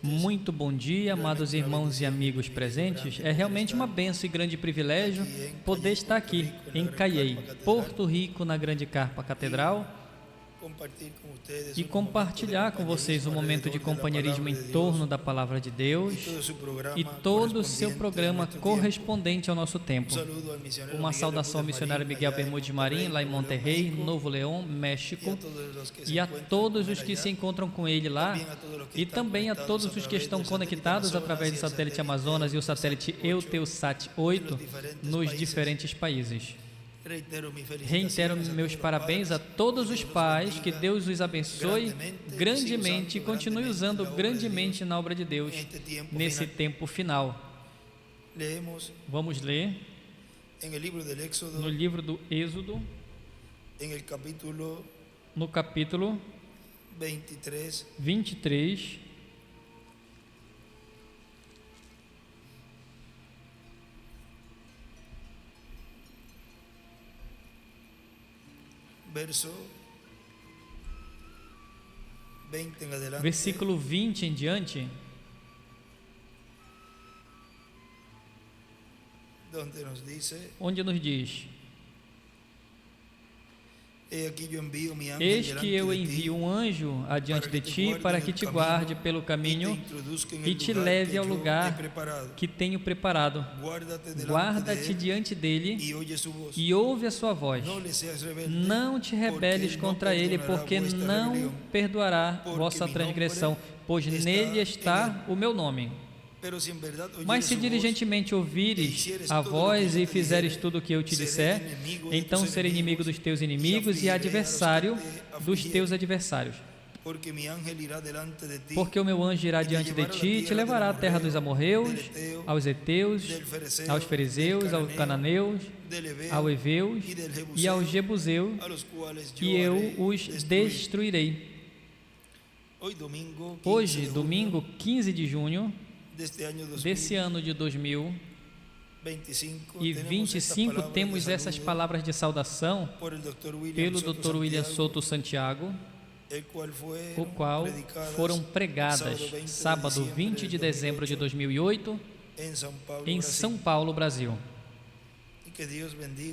Muito bom dia, amados irmãos e amigos presentes. É realmente uma bênção e grande privilégio poder estar aqui em Caiei, Porto Rico, na Grande Carpa Catedral, e compartilhar com vocês um momento de companheirismo em torno da Palavra de Deus e todo o seu programa correspondente ao nosso tempo. Uma saudação ao missionário Miguel Bermudes Marim, lá em Monterrey, Novo León, México, e a todos os que se encontram com ele lá, e também a todos os que estão conectados através do satélite Amazonas e o satélite Eutelsat 8 nos diferentes países. Reitero meus parabéns a todos os pais, que Deus os abençoe grandemente e continue usando grandemente na obra de Deus nesse tempo final. Vamos ler no livro do Êxodo, no capítulo 23, versículo 20 em diante, onde nos diz: Eis que eu envio um anjo adiante de ti para que te guarde pelo caminho e te leve ao lugar que tenho preparado. Guarda-te diante dele e ouve a sua voz. Não te rebeles contra ele, porque não perdoará vossa transgressão, pois nele está o meu nome. Mas se diligentemente ouvires a voz e fizeres tudo o que eu te disser, então serei inimigo dos teus inimigos e adversário dos teus adversários. Porque o meu anjo irá diante de ti e te levará à terra dos amorreus, aos heteus, aos fariseus, aos cananeus, aos heveus e aos jebuseus, e eu os destruirei. Hoje, domingo 15 de junho, desse ano de 2025, temos essas palavras de saudação pelo Dr. William Soto Santiago, o qual foram pregadas sábado 20 de dezembro de 2008 em São Paulo, Brasil.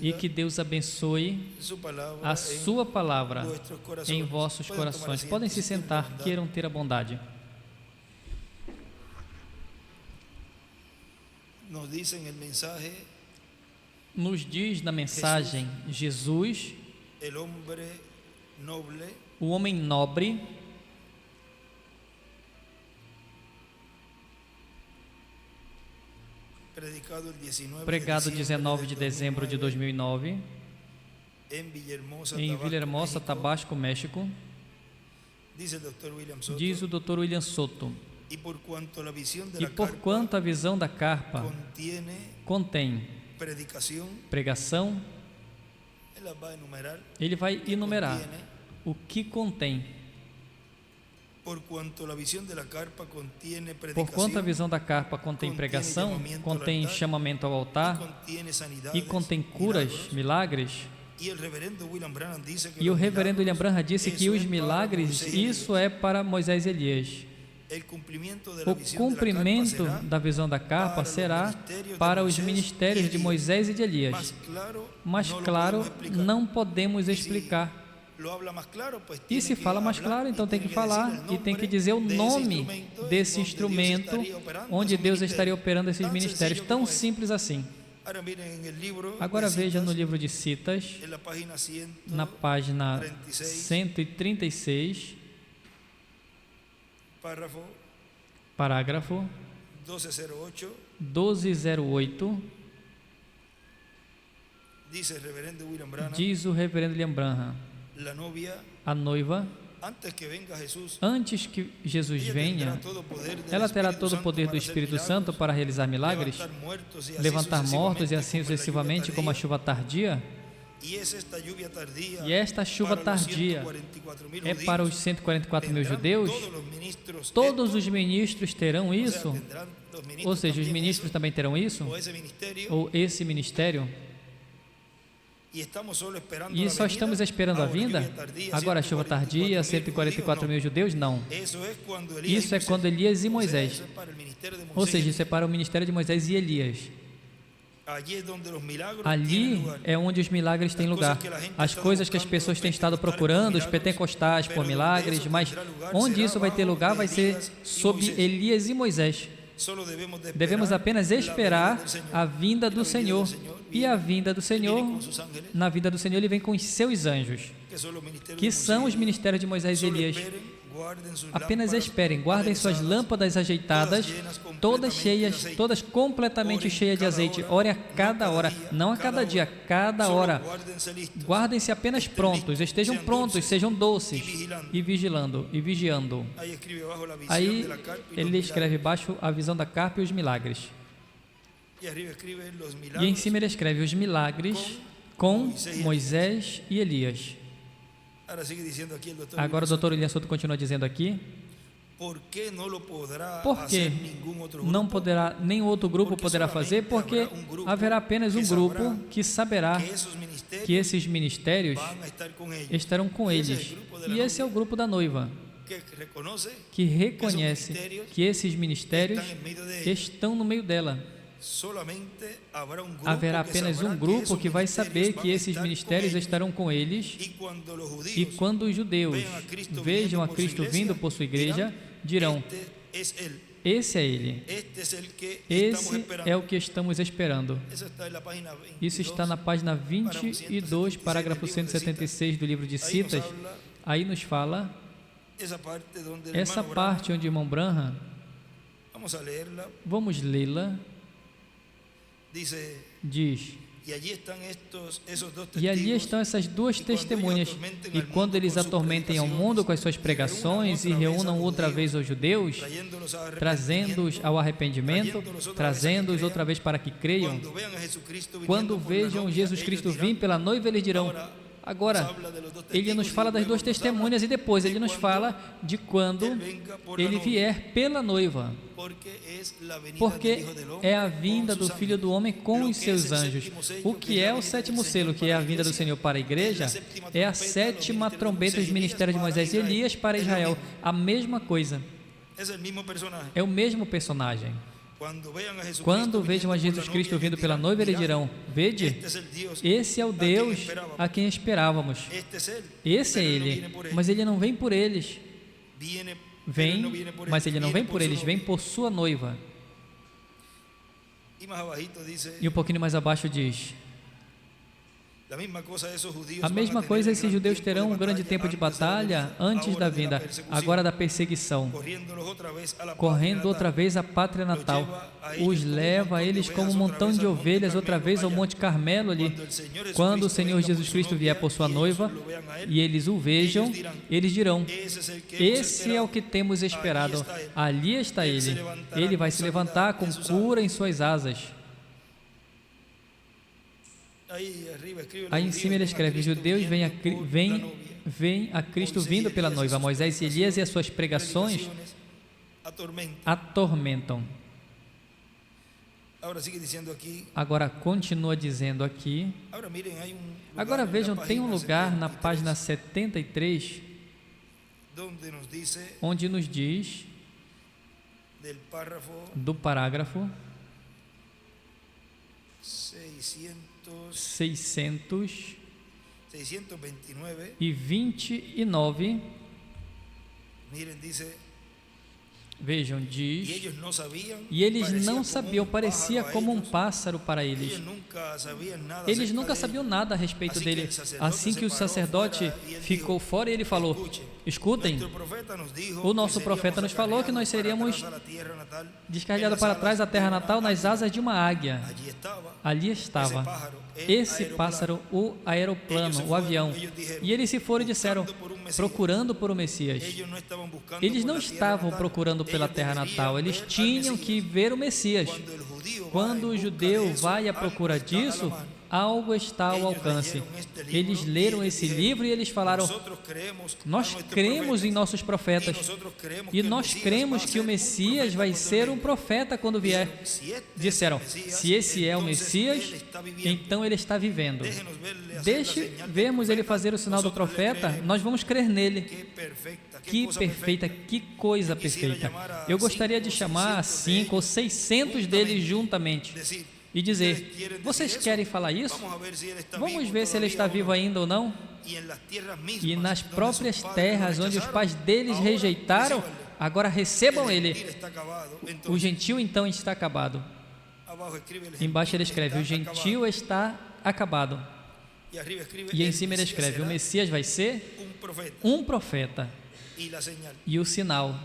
E que Deus abençoe a sua palavra em vossos corações. Podem se sentar, queiram ter a bondade. Nos diz na mensagem Jesus, o homem nobre, pregado 19 de dezembro de 2009 em Villahermosa, Tabasco, México. Diz o Dr. William Soto: e porquanto a visão da carpa contém pregação, ele vai enumerar o que contém. Porquanto a visão da carpa contém pregação, contém chamamento ao altar e contém curas, milagres. E o reverendo William Branham disse que os milagres, isso é para Moisés e Elias. O cumprimento da visão da carpa será para os ministérios de Moisés e de Elias. Mas claro, não podemos explicar. E se fala mais claro, então tem que falar e tem que dizer o nome desse instrumento onde Deus estaria operando esses ministérios. Tão simples assim. Agora veja no livro de Citas, na página 136, parágrafo 1208, diz o reverendo William Branham: a noiva, antes que Jesus venha, ela terá todo o poder do Espírito Santo para realizar milagres, levantar mortos e assim sucessivamente, como a chuva tardia. E esta chuva tardia é para os 144 mil judeus. Todos os ministros terão isso? Ou seja, os ministros também terão isso? Ou esse ministério? E só estamos esperando a vinda? Agora a chuva tardia, 144 mil judeus? Não. Isso é quando Elias e Moisés. Ou seja, isso é para o ministério de Moisés e Elias. Ali é onde os milagres têm lugar. As coisas que as pessoas têm estado procurando, os pentecostais por milagres, mas onde isso vai ter lugar vai ser sob Elias e Moisés. Devemos apenas esperar a vinda do Senhor. E a vinda do Senhor, na vinda do Senhor, Ele vem com os seus anjos, que são os ministérios de Moisés e Elias. Apenas esperem, guardem suas lâmpadas ajeitadas, todas cheias, todas completamente cheias de azeite. Ore a cada hora, não a cada dia, a cada hora. Guardem-se apenas prontos, estejam prontos, sejam doces e vigiando. Aí ele escreve embaixo a visão da carpa e os milagres. E em cima ele escreve os milagres com Moisés e Elias. Agora o doutor William Souto continua dizendo aqui: porque não poderá, nem outro grupo poderá fazer, porque haverá apenas um grupo que saberá que esses ministérios estarão com eles. E esse é o grupo da noiva, que reconhece que esses ministérios estão no meio dela. Haverá apenas um grupo que vai saber que esses ministérios estarão com eles, e quando os judeus vejam a Cristo vindo por sua igreja, dirão: esse é Ele, esse é o que estamos esperando. Isso está na página 22, parágrafo 176 do livro de Citas. Aí nos fala essa parte onde o irmão Branham, vamos lê-la. Diz: e ali estão essas duas testemunhas, e quando eles atormentem ao mundo com as suas pregações e reúnam outra vez os judeus, trazendo-os ao arrependimento, trazendo-os outra vez para que creiam, quando vejam Jesus Cristo vir pela noiva, eles dirão. Agora, ele nos fala das duas testemunhas e depois ele nos fala de quando ele vier pela noiva, porque é a vinda do Filho do Homem com os seus anjos. O que é o sétimo selo, que é a vinda do Senhor para a igreja, é a sétima trombeta dos ministérios de Moisés e Elias para Israel. A mesma coisa, é o mesmo personagem. Quando vejam a Jesus Cristo vindo pela noiva, eles dirão: vede, esse é o Deus a quem esperávamos. Esse é Ele, mas Ele não vem por eles. Vem, mas Ele não vem por eles, vem por sua noiva. E um pouquinho mais abaixo diz: a mesma coisa, esses judeus terão um grande tempo de batalha antes da vinda, agora da perseguição, correndo outra vez à pátria natal. Os leva a eles como um montão de ovelhas outra vez ao Monte Carmelo ali. Quando o Senhor Jesus Cristo vier por sua noiva e eles o vejam, eles dirão: esse é o que temos esperado. Ali está Ele. Ele vai se levantar com cura em suas asas. Aí em cima ele escreve: os judeus vêm a Cristo vindo pela noiva. Moisés e Elias e as suas pregações atormentam. Agora continua dizendo aqui. Agora vejam, tem um lugar na página 73 onde nos diz, do parágrafo 629, vejam, diz: e eles não sabiam, parecia como um pássaro para eles. Eles nunca sabiam nada a respeito dele. Assim que o sacerdote ficou fora, ele falou: escutem, o nosso profeta nos falou que nós seríamos descarregados para trás da terra natal nas asas de uma águia. Ali estava esse pássaro, o aeroplano, o avião. E eles se foram e disseram: procurando por o Messias. Eles não estavam procurando pela terra natal, eles tinham que ver o Messias. Quando o judeu vai à procura disso, algo está ao alcance. Eles leram esse livro e eles falaram: nós cremos em nossos profetas e nós cremos que o Messias vai ser um profeta quando vier. Disseram: se esse é o Messias, então ele está vivendo. Deixe vermos ele fazer o sinal do profeta, nós vamos crer nele. Que perfeita, que coisa perfeita. Eu gostaria de chamar 500 ou 600 deles juntamente e dizer: vocês querem falar isso? Vamos ver se ele está vivo ainda ou não. E nas próprias terras onde os pais deles rejeitaram, agora recebam ele. O gentio então está acabado. Embaixo ele escreve: o gentio está acabado. E em cima ele escreve: o Messias vai ser um profeta. E o sinal.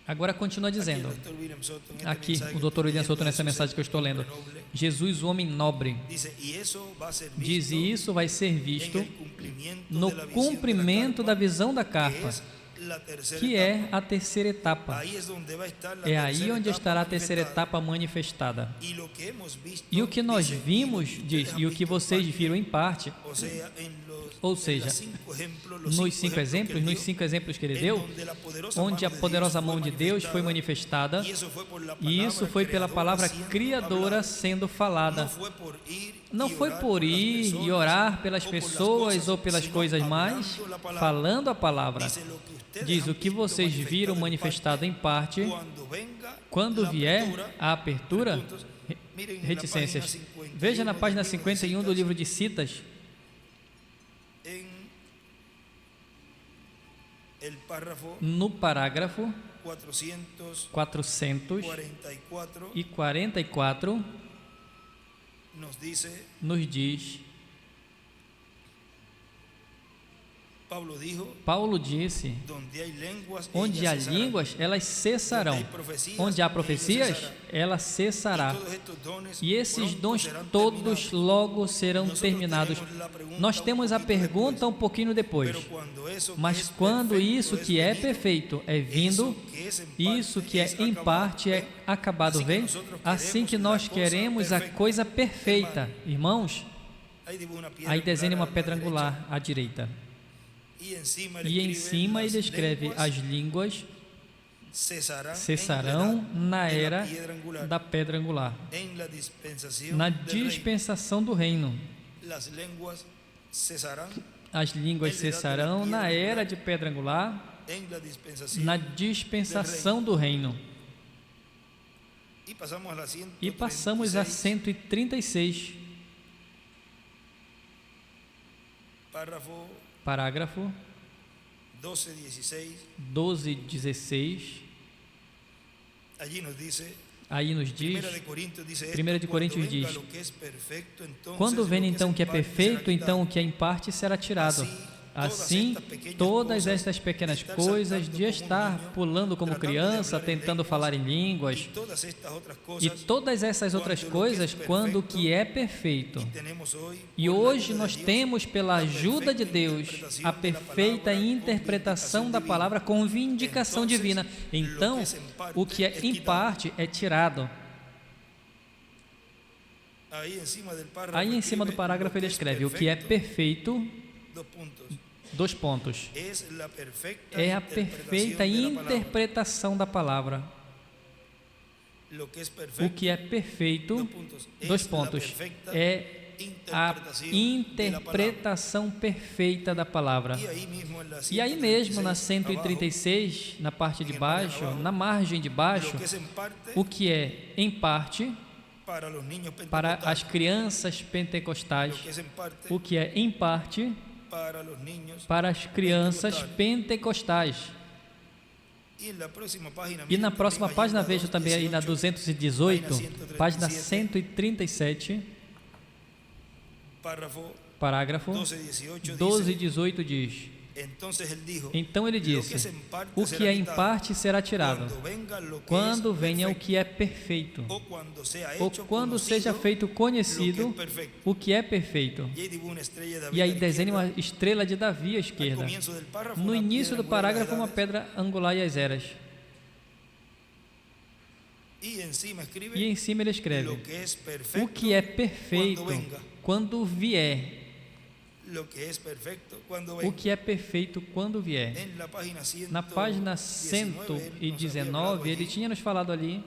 Agora continua dizendo, aqui o Dr. William Souto, nessa mensagem que eu estou lendo: Jesus, o homem nobre, diz, e isso vai ser visto no cumprimento da visão da carpa, que é a terceira etapa. É aí onde estará a terceira etapa manifestada. E o que nós vimos, diz, e o que vocês viram em parte, ou seja, nos 5 exemplos que ele deu, onde a poderosa mão de Deus foi manifestada, e isso foi pela palavra criadora sendo falada. Não foi por ir e orar pelas pessoas ou pelas coisas mais, falando a palavra. Diz, o que vocês viram manifestado em parte, quando vier a apertura, reticências. Veja na página 51 do livro de Citas, no parágrafo 444, nos diz: Paulo disse: onde há línguas, elas cessarão. Onde há profecias, ela cessará. E esses dons todos logo serão terminados. Nós temos a pergunta um pouquinho depois. Mas quando isso que é perfeito é vindo, isso que é em parte é acabado, vem? Assim que nós queremos a coisa perfeita, irmãos, aí desenha uma pedra angular à direita. E em cima ele escreve: as línguas cessarão na era da pedra angular, na dispensação do reino. As línguas cessarão na era de pedra angular, na dispensação do reino. E passamos a 136. Parágrafo 12:16. Aí nos diz, 1 de Coríntios diz: quando vem então o que é perfeito, então o que é em parte será tirado. Assim, todas estas pequenas coisas de estar pulando como criança, tentando falar em línguas, e todas essas outras coisas, quando o que é perfeito. E hoje nós temos, pela ajuda de Deus, a perfeita interpretação da palavra com vindicação divina. Então, o que é em parte é tirado. Aí em cima do parágrafo ele escreve: o que é perfeito, 2 pontos, é a perfeita interpretação da palavra. O que é perfeito, 2 pontos, é a interpretação perfeita da palavra. E aí mesmo na 136, na parte de baixo, na margem de baixo, o que é em parte para as crianças pentecostais, o que é em parte para as crianças pentecostais. E na próxima página, veja também aí na 218, página 137, parágrafo 12:18 diz: Então ele disse: o que é em parte será tirado, quando venha o que é perfeito, ou quando seja feito conhecido o que é perfeito. E aí desenha uma estrela de Davi à esquerda. No início do parágrafo, uma pedra angular e as eras. E em cima ele escreve: o que é perfeito quando vier. O que é perfeito quando vier. Na página 119, ele tinha nos falado ali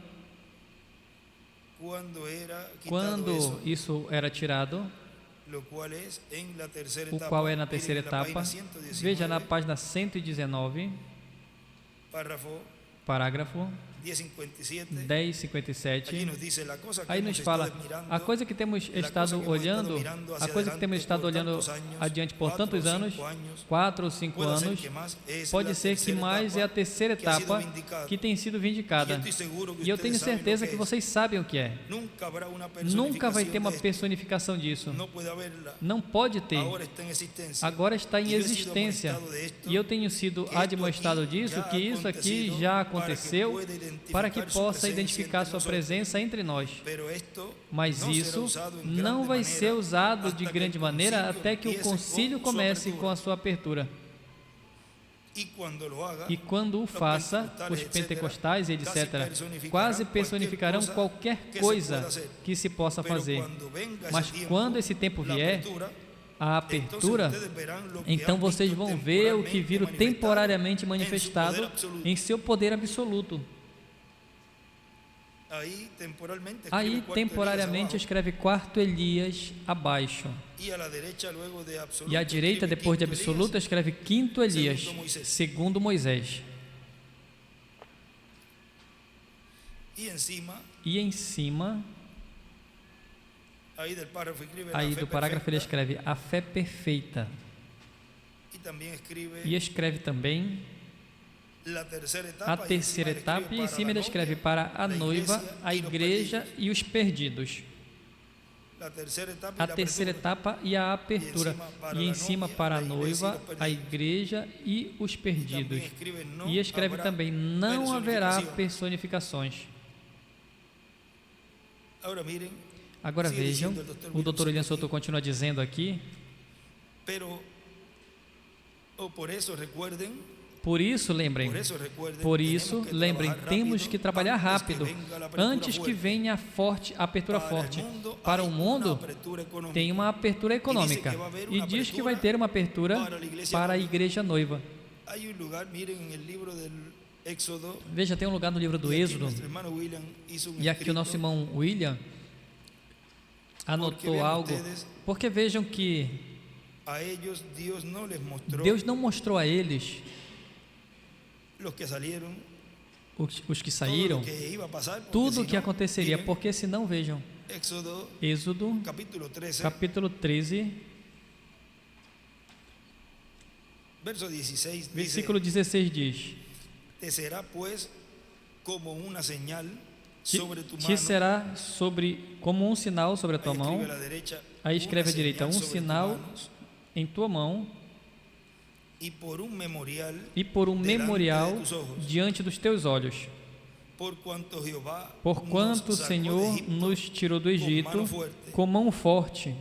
quando isso era tirado, o qual é na terceira etapa. Veja na página 119, parágrafo 10:57. Aí nos fala: a coisa que temos estado olhando, adiante por tantos anos, 4 ou 5 anos, pode ser que mais é a terceira etapa que tem sido vindicada. E eu tenho certeza que vocês sabem o que é. Nunca vai ter uma personificação disso. Não pode ter. Agora está em existência. E eu tenho sido admoestado disso, que isso aqui já aconteceu, para que possa identificar sua presença entre nós. Mas isso não vai ser usado de grande maneira até que o concílio comece com a sua apertura. E quando o faça, os pentecostais, etc., quase personificarão qualquer coisa que se possa fazer. Mas quando esse tempo vier, a apertura, então vocês vão ver o que viram temporariamente manifestado em seu poder absoluto. Aí, temporariamente, escreve quarto Elias abaixo. E à direita, depois de absoluto, escreve quinto Elias, segundo Moisés. E em cima, aí do parágrafo, ele escreve a fé perfeita. E escreve também a terceira etapa, e em cima ele escreve para a noiva, a igreja e os perdidos. A terceira etapa e a apertura, e em cima para a noiva, a igreja e os perdidos. E escreve também: não haverá personificações. Agora vejam, o Dr. William Souto continua dizendo aqui: por isso, lembrem, temos que trabalhar rápido, antes que venha a apertura forte. Para o mundo, tem uma apertura econômica, e diz que vai ter uma apertura para a igreja noiva. Veja, tem um lugar no livro do Êxodo, e aqui o nosso irmão William anotou algo, porque vejam que Deus não mostrou a eles, os que saíram, tudo o que aconteceria, porque senão, vejam, Êxodo capítulo 13, versículo 16 diz: te será como um sinal sobre a tua mão. Aí escreve à direita: um sinal em tua mão, e por um memorial diante dos teus olhos. Porquanto o Senhor nos tirou do Egito com mão forte.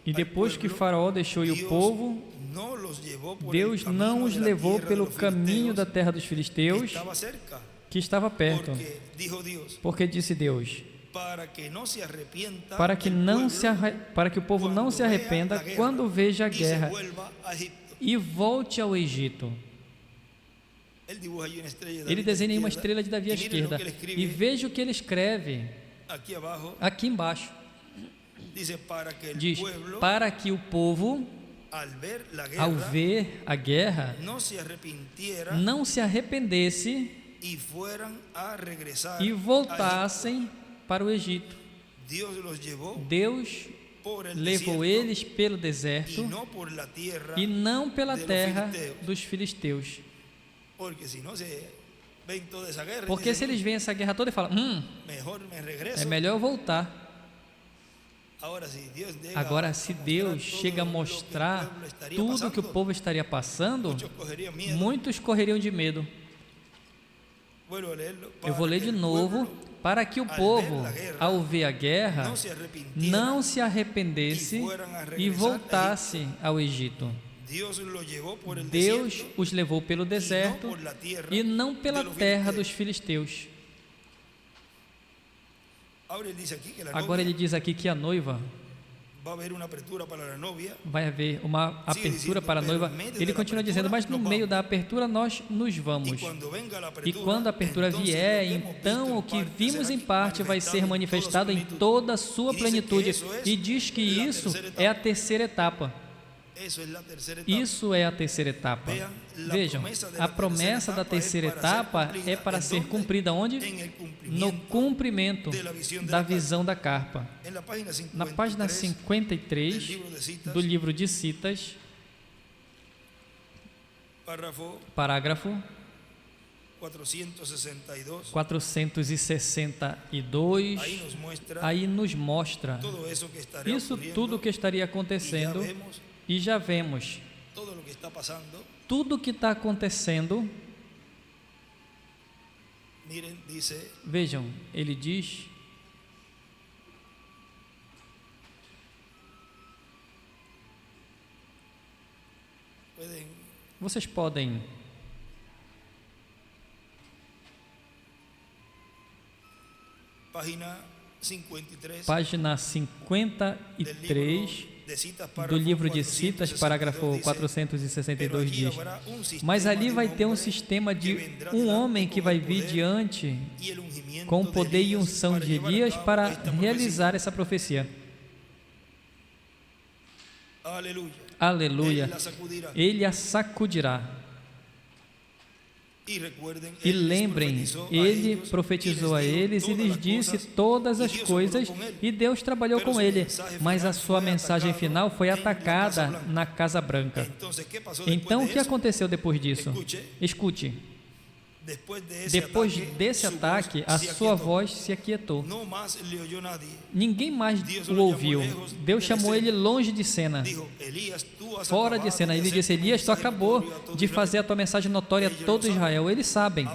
E depois que Faraó deixou ir o povo, Deus não os levou pelo caminho da terra dos filisteus, que estava perto. Porque disse Deus: para que o povo não se arrependa quando veja a guerra e volte ao Egito. Ele desenha uma estrela de Davi à esquerda, e veja o que ele escreve aqui embaixo. Diz: para que o povo, ao ver a guerra, não se arrependesse e voltassem para o Egito. Deus levou eles pelo deserto e não pela terra dos filisteus. Porque se eles veem essa guerra toda e falam: é melhor eu voltar. Agora, se Deus chega a mostrar tudo que o povo estaria passando, muitos correriam de medo. Eu vou ler de novo, para que o povo, ao ver a guerra, não se arrependesse e voltasse ao Egito. Deus os levou pelo deserto e não pela terra dos filisteus. Agora ele diz aqui que a noiva vai haver uma abertura para a noiva. Ele continua dizendo, mas no meio da abertura nós nos vamos. E quando a abertura vier, então o que vimos em parte vai ser manifestado em toda a sua plenitude. E diz que isso é a terceira etapa. Isso é a terceira etapa. Vejam, a promessa da terceira etapa é para ser cumprida onde? No cumprimento da visão da carpa. Na página 53 do livro de Citas, parágrafo 462, aí nos mostra isso tudo que estaria acontecendo. E já vemos tudo o que está acontecendo. Vejam, ele diz: vocês podem página 53 do livro de Citas, parágrafo 462 diz: mas ali vai ter um sistema de um homem que vai vir diante com o poder e unção de Elias para realizar essa profecia. Aleluia. Ele a sacudirá. E lembrem, ele profetizou a eles e lhes disse todas as coisas, e Deus trabalhou com ele, mas a sua mensagem final foi atacada na Casa Branca. Então, o que aconteceu depois disso? Escute. Depois desse ataque, a sua voz se aquietou. Ninguém mais o ouviu. Deus chamou ele longe de cena, fora de cena. Ele disse: Elias, tu acabou de fazer a tua mensagem notória a todo Israel. Eles sabem.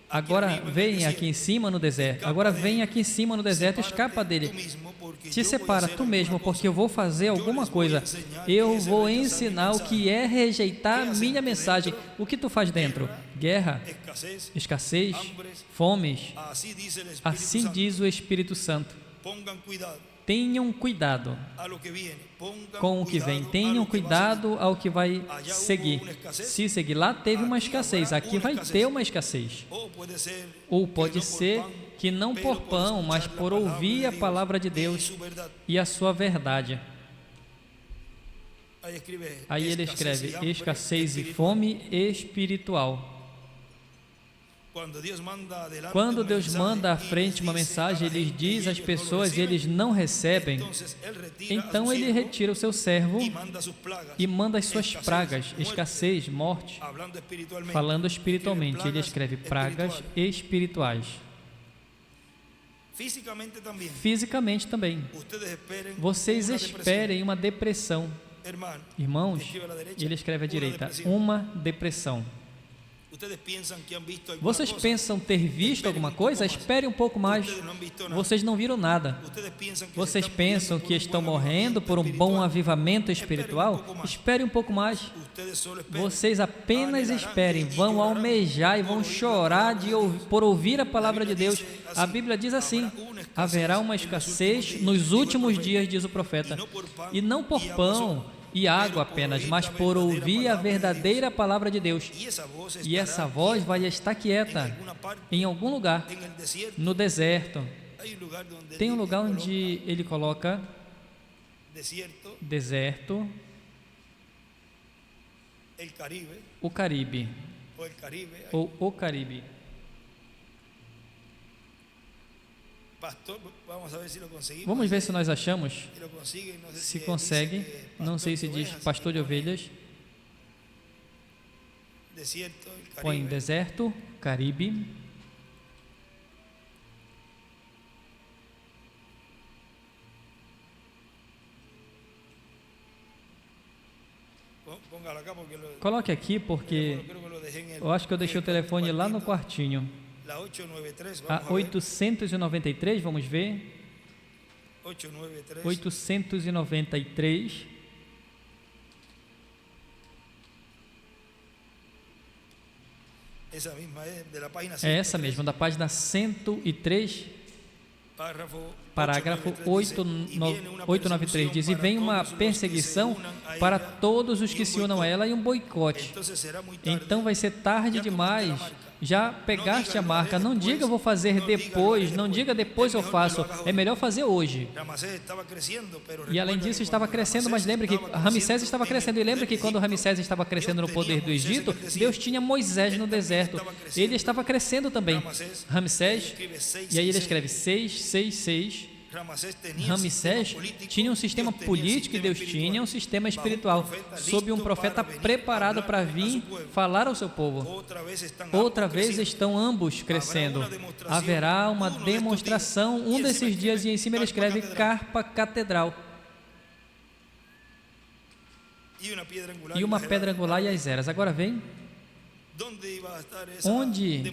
Agora vem aqui em cima no deserto. Agora vem aqui em cima no deserto, escapa dele. Te separa tu mesmo, porque eu vou fazer alguma coisa. Eu vou ensinar o que é rejeitar a minha mensagem. O que tu faz dentro? Guerra, escassez, fomes. Assim diz o Espírito Santo. Tenham cuidado com o que vem. Tenham cuidado ao que vai seguir. Se seguir lá, teve uma escassez. Aqui vai ter uma escassez. Ou pode ser que não por pão, mas por ouvir a palavra de Deus e a sua verdade. Aí ele escreve: escassez e fome espiritual. Quando Deus manda à frente uma mensagem, Ele diz às pessoas e eles não recebem, então Ele retira o seu servo e manda as suas pragas, escassez, morte. Falando espiritualmente, Ele escreve pragas espirituais. Fisicamente também. Vocês esperem uma depressão. Irmãos, ele escreve à direita, uma depressão. Vocês pensam ter visto alguma coisa? Espere um pouco mais. Vocês não viram nada. Vocês pensam que estão morrendo por um bom avivamento espiritual? Espere um pouco mais. Vocês apenas esperem. Vão almejar e vão chorar por ouvir a palavra de Deus. A Bíblia diz assim: haverá uma escassez nos últimos dias, diz o profeta, e não por pão e água apenas, mas por ouvir a verdadeira palavra de Deus. E essa voz vai estar quieta em algum lugar, no deserto. Tem um lugar onde ele coloca deserto, o Caribe, ou o Caribe. Vamos ver se nós achamos. Se consegue, não sei se diz pastor de ovelhas. Põe deserto, Caribe. Coloque aqui porque eu acho que eu deixei o telefone lá no quartinho. A 893, vamos ver. 893. É essa mesma, da página 103, parágrafo 893, diz: e vem uma perseguição para todos os que se unam a ela e um boicote. Então vai ser tarde demais. Já pegaste a marca, não diga vou fazer depois, não diga depois eu faço, é melhor fazer hoje. E além disso estava crescendo, mas lembra que Ramsés estava crescendo, e lembra que quando Ramsés estava crescendo no poder do Egito, Deus tinha Moisés no deserto, ele estava crescendo também, Ramsés, e aí ele escreve 666. Ramsés tinha um sistema político e Deus tinha um sistema espiritual, sob um profeta preparado para vir falar ao seu povo. Outra vez estão ambos crescendo. Haverá uma demonstração um desses dias, e em cima ele escreve carpa catedral. E uma pedra angular e as eras. Agora vem. Onde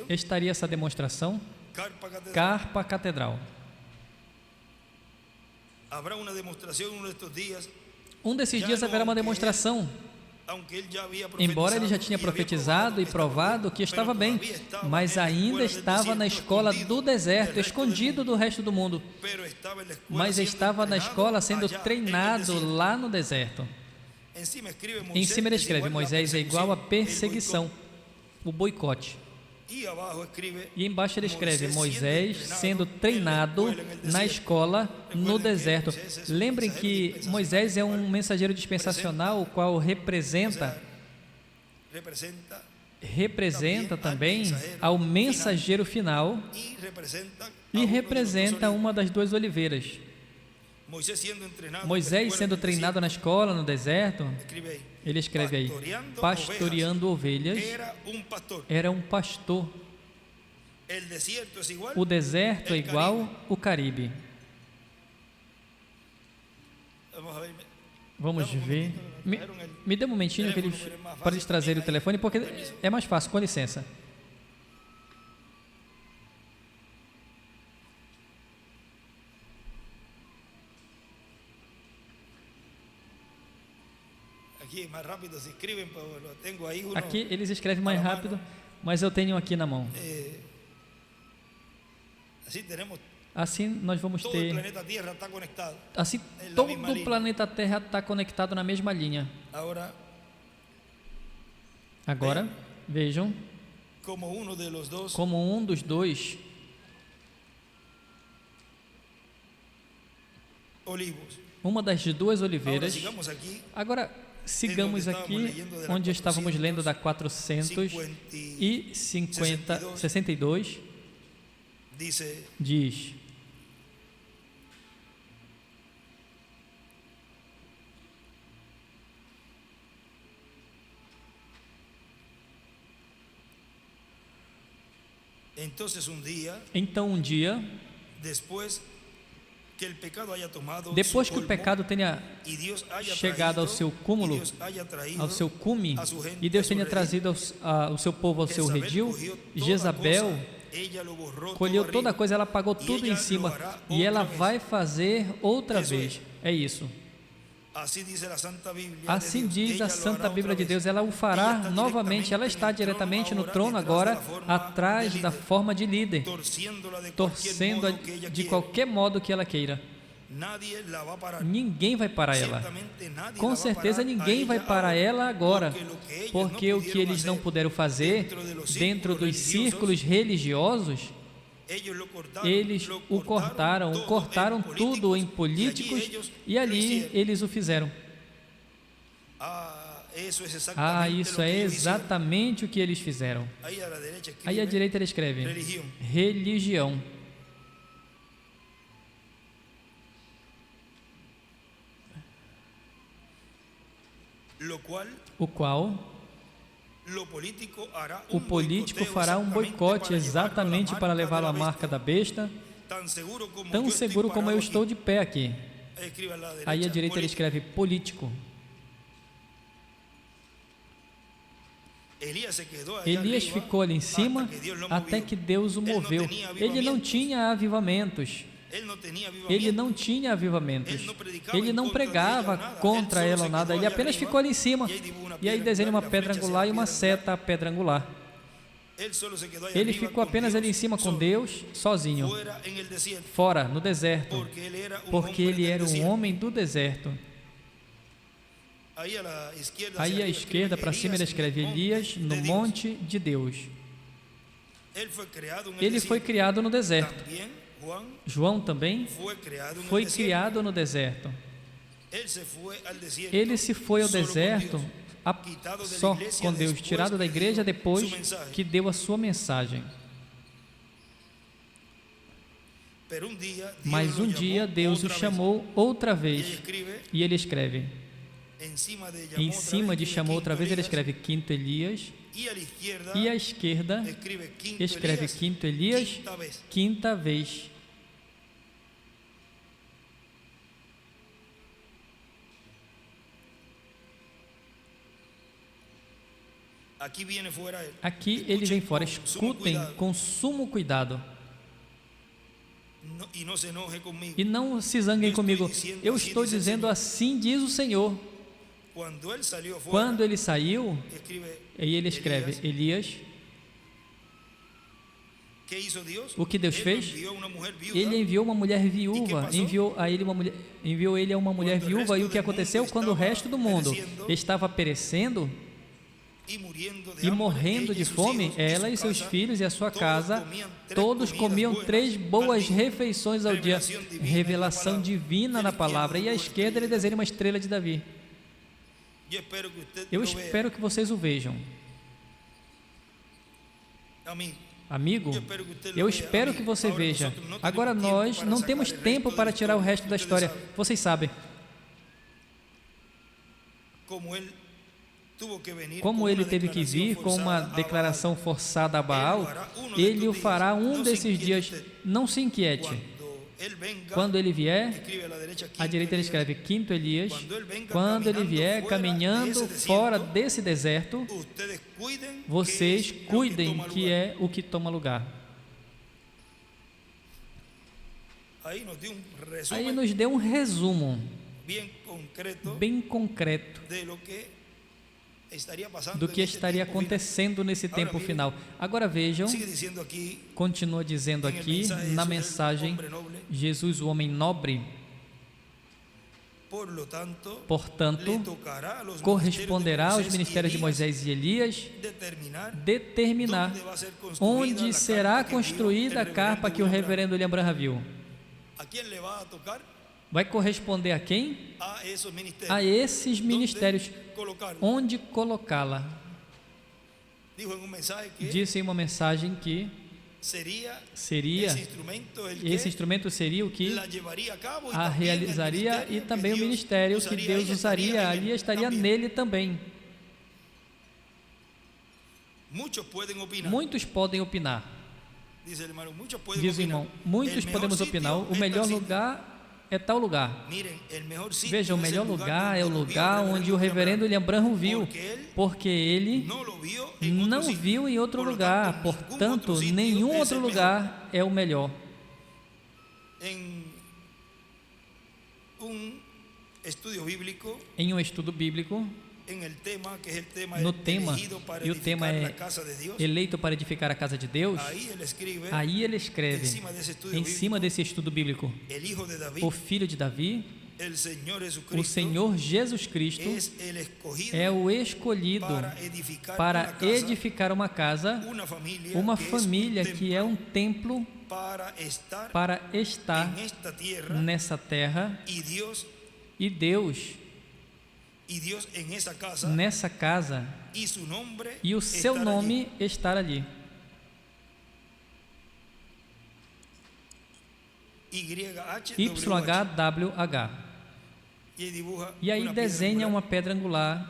estaria essa demonstração? Carpa catedral. Um desses dias haverá uma demonstração. Embora ele já tinha profetizado e provado que estava bem, mas ainda estava na escola do deserto, escondido do resto do mundo. Mas estava na escola sendo treinado lá no deserto. Em cima ele escreve: Moisés é igual a perseguição, o boicote. E embaixo ele escreve: Moisés sendo treinado na escola no deserto. Lembrem que Moisés é um mensageiro dispensacional, o qual representa também ao mensageiro final e representa uma das duas oliveiras. Moisés sendo treinado na escola no deserto, ele escreve aí: pastoreando ovelhas, era um pastor. O deserto é igual o Caribe. Vamos ver. Me dê um momentinho para eles trazerem o telefone, porque é mais fácil, com licença. Aqui eles escrevem mais rápido, mas eu tenho aqui na mão. Assim nós vamos ter. Assim todo o planeta Terra está conectado na mesma linha. Agora vejam como um dos dois uma das duas oliveiras. Agora sigamos aqui onde estávamos lendo da 462. Diz: então um dia, depois que o pecado tenha chegado ao seu cúmulo, ao seu cume, e Deus tenha trazido o seu povo ao seu redil, Jezabel colheu toda a coisa, ela apagou tudo em cima, e ela vai fazer outra vez. É isso. Assim diz a Santa Bíblia de Deus, ela o fará novamente. Ela está diretamente no trono agora, atrás da forma de líder, torcendo de qualquer modo que ela queira. Ninguém vai parar ela. Com certeza ninguém vai parar ela agora, porque o que eles não puderam fazer dentro dos círculos religiosos, eles o cortaram tudo em políticos, e ali eles o fizeram. Isso é exatamente o que eles fizeram. Aí à direita ele escreve: religião. O qual o político fará um boicote exatamente para levá-lo à marca da besta, tão seguro como eu estou de pé aqui. Aí à direita ele escreve político. Elias ficou ali em cima até que Deus o moveu. Ele não tinha avivamentos. Ele não tinha avivamentos. Ele não pregava contra ela ou nada. Ele apenas ficou ali em cima. E aí desenha uma pedra angular e uma seta pedra angular. Ele ficou apenas ali em cima com Deus, sozinho, fora, no deserto, porque ele era um homem do deserto. Aí à esquerda, para cima, ele escreve Elias no monte de Deus. Ele foi criado no deserto. João também foi criado no deserto. Ele se foi ao deserto só com Deus, tirado da igreja depois que deu a sua mensagem. Mas um dia Deus o chamou outra vez, e ele escreve, em cima de chamou outra vez, ele escreve quinto Elias, e à esquerda escreve quinto Elias, quinta vez. Aqui ele vem fora. Escutem com sumo cuidado. E não se zanguem comigo. Eu estou dizendo assim diz o Senhor. Quando ele saiu, aí ele escreve Elias. O que Deus fez? Ele enviou uma mulher viúva, enviou ele a uma mulher viúva. E o que aconteceu? Quando o resto do mundo estava perecendo e morrendo de fome, ela e seus filhos e a sua casa, todos comiam 3 boas refeições ao dia. Revelação divina na palavra. E à esquerda ele desenha uma estrela de Davi. Eu espero que vocês o vejam. Amigo, eu espero que você veja. Agora nós não temos tempo para tirar o resto da história. Vocês sabem. Como ele teve que vir com uma declaração forçada a Baal, ele o fará um desses dias. Não se inquiete. Quando ele vier, à direita ele escreve quinto Elias. Quando ele vier caminhando fora desse deserto, vocês cuidem que é o que toma lugar. Aí nos deu um resumo bem concreto do que estaria acontecendo nesse tempo final. Agora vejam, continua dizendo aqui na mensagem, Jesus, o homem nobre, portanto, corresponderá aos ministérios de Moisés e Elias determinar onde será construída a carpa que o reverendo William Branham viu. Vai corresponder a quem? A esses ministérios. Onde colocá-la? Disse em uma mensagem que esse instrumento seria o que a realizaria, e também o ministério que Deus usaria ali estaria nele também. Muitos podem opinar. Diz o irmão, muitos podemos opinar. O melhor lugar é tal lugar. Veja, o melhor lugar é o lugar onde o reverendo William Branham viu, porque ele não viu em outro lugar. Portanto, nenhum outro lugar é o melhor. Em um estudo bíblico, no tema, e o tema é eleito para edificar a casa de Deus, aí ele escreve, em cima desse estudo bíblico, o filho de Davi, o Senhor Jesus Cristo é o escolhido para edificar uma casa, uma família que é um templo para estar nessa terra, e Deus nessa casa, e o seu nome estar ali. YHWH. E aí desenha uma pedra angular.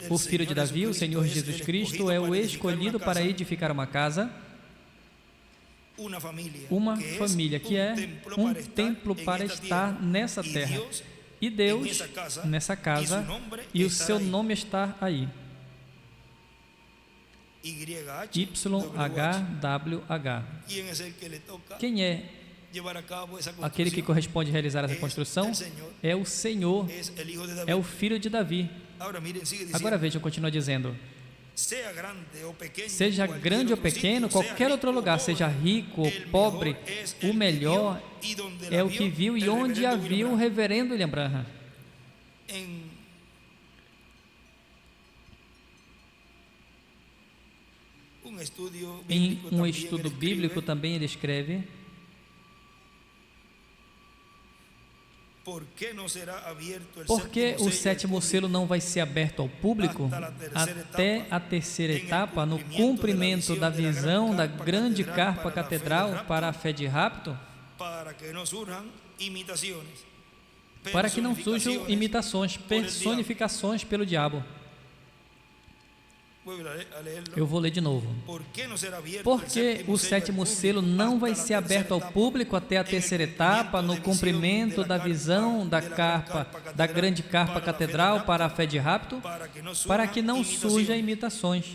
O filho de Davi, o Senhor Jesus Cristo, é o escolhido para edificar uma casa, uma família que é um templo para estar nessa terra, E Deus nessa casa, e o seu nome está aí. YHWH. Quem é aquele que corresponde a realizar essa construção? É o Senhor, é o Filho de Davi. Agora vejam, continua dizendo: seja grande ou pequeno, qualquer outro lugar, seja rico ou pobre, o melhor é o que viu e onde a viu o reverendo William Branham. Em um estudo bíblico também ele escreve: por que o sétimo selo não vai ser aberto ao público até a terceira etapa, no cumprimento da visão da grande carpa catedral para a fé de rapto? Para que não surjam imitações, personificações pelo diabo. Eu vou ler de novo. Por que o sétimo selo não vai ser aberto ao público até a terceira etapa, no cumprimento da visão da carpa, da grande carpa catedral para a fé de rapto? Para que não surjam imitações,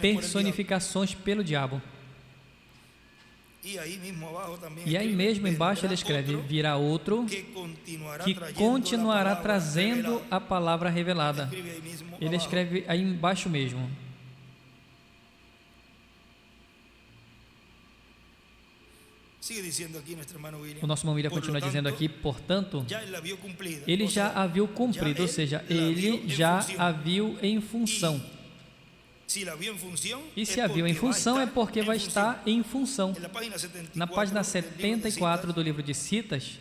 personificações pelo diabo. E aí mesmo embaixo ele escreve: virá outro que continuará trazendo a palavra revelada. Ele escreve aí embaixo mesmo. O nosso irmão William continua dizendo aqui: portanto, ele já a viu cumprido, ou seja, ele já a viu em função. E se a viu em função, é porque vai estar em função. Na página 74 do livro de Citas,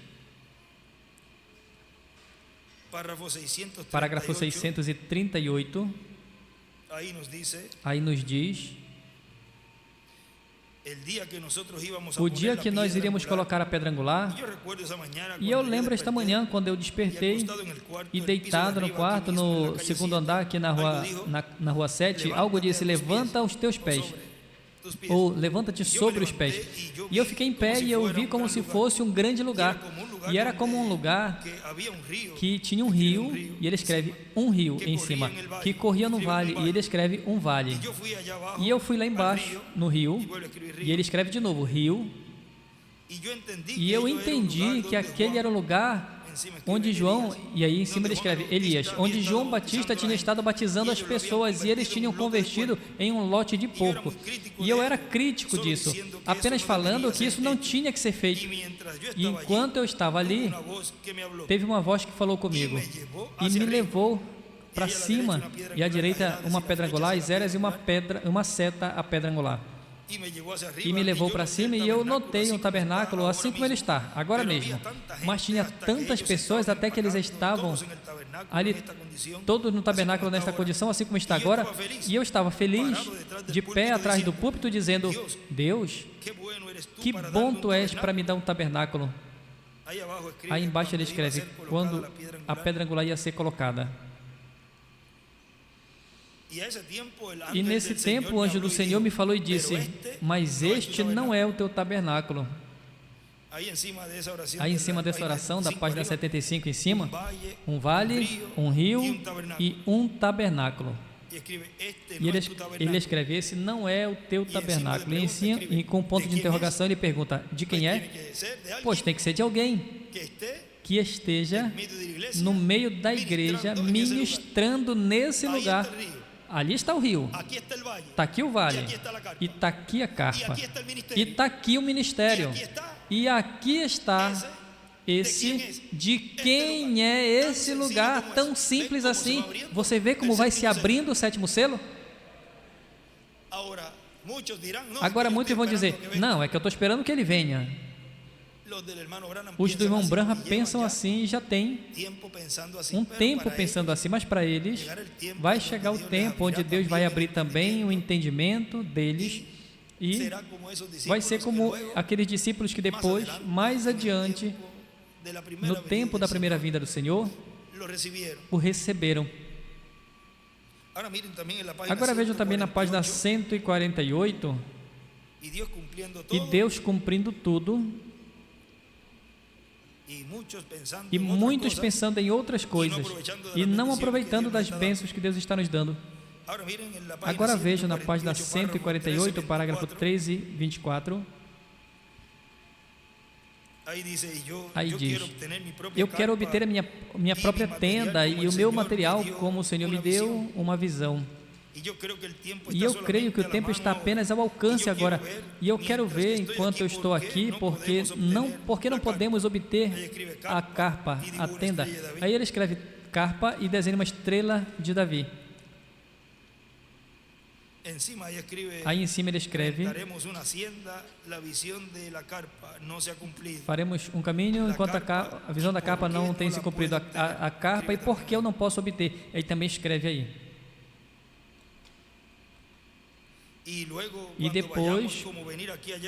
parágrafo 638, aí nos diz: o dia que nós iríamos colocar a pedra angular. E eu lembro esta manhã, quando eu despertei e deitado no quarto, no segundo andar, aqui na rua 7, algo disse: levanta os teus pés, ou levanta-te sobre os pés. E eu fiquei em pé e eu vi como se fosse um grande lugar. E era como um lugar que tinha um rio, e ele escreve um rio em cima, que corria no vale, e ele escreve um vale. E eu fui lá embaixo, no rio, e ele escreve de novo, rio. E eu entendi que aquele era o lugar onde João, e aí em cima ele escreve Elias, onde João Batista tinha estado batizando as pessoas, e eles tinham convertido em um lote de porco. E eu era crítico disso, apenas falando que isso não tinha que ser feito. E enquanto eu estava ali, teve uma voz que falou comigo e me levou para cima, e à direita uma pedra angular, e Zéras, e uma seta a pedra angular. E me levou para cima, e eu notei um tabernáculo assim como ele está, agora mesmo. Mas tinha tantas pessoas, até que eles estavam ali, todos no tabernáculo nesta condição, assim como está agora. E eu estava feliz, de pé atrás do púlpito, dizendo: Deus, que bom tu és para me dar um tabernáculo. Aí embaixo ele escreve: quando a pedra angular ia ser colocada. E nesse tempo o anjo do Senhor me falou e disse: mas este não é o teu tabernáculo. Aí em cima dessa oração, da página 75 em cima, um vale, um rio e um tabernáculo. E ele escreve: esse não é o teu tabernáculo. E em cima, e com ponto de interrogação, ele pergunta: de quem é? Pois tem que ser de alguém que esteja no meio da igreja, ministrando nesse lugar. Ali está o rio, está aqui o vale, e está aqui a carpa, e está aqui o ministério, e aqui está esse. De quem é esse lugar tão simples assim? Você vê como vai se abrindo o sétimo selo? Agora muitos vão dizer: não, é que eu estou esperando que ele venha. Os do irmão Branham pensam assim e já tem um tempo pensando assim, mas para eles vai chegar o tempo onde Deus vai abrir também o entendimento deles, e vai ser como aqueles discípulos que depois, mais adiante, no tempo da primeira vinda do Senhor, o receberam. Agora vejam também na página 148, e Deus cumprindo tudo. e muitos pensando em outras coisas e não aproveitando das bênçãos que Deus está nos dando. Agora vejam na página 148, parágrafo 13 e 24. Aí diz: eu quero obter a minha própria tenda e o meu material, como o Senhor me deu uma visão. E eu creio que o tempo está apenas ao alcance agora. E eu quero ver enquanto eu estou aqui, porque não podemos obter a carpa, a tenda. Aí ele escreve carpa e desenha uma estrela de Davi. Aí em cima ele escreve: faremos um caminho enquanto a visão da carpa não tem se cumprido. A carpa, e por que eu não posso obter? Ele também escreve aí. E depois,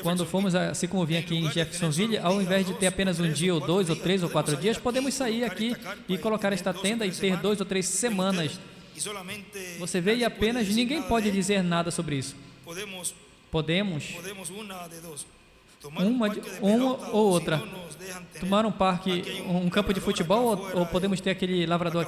quando formos, assim como vim aqui em Jeffersonville, ao invés de ter apenas um dia, ou 2, ou 3, ou 4 dias, podemos sair aqui e colocar esta tenda e ter 2 ou 3 semanas. Você vê, e apenas ninguém pode dizer nada sobre isso. Podemos uma ou outra, tomar um parque, um campo de futebol, ou podemos ter aquele lavrador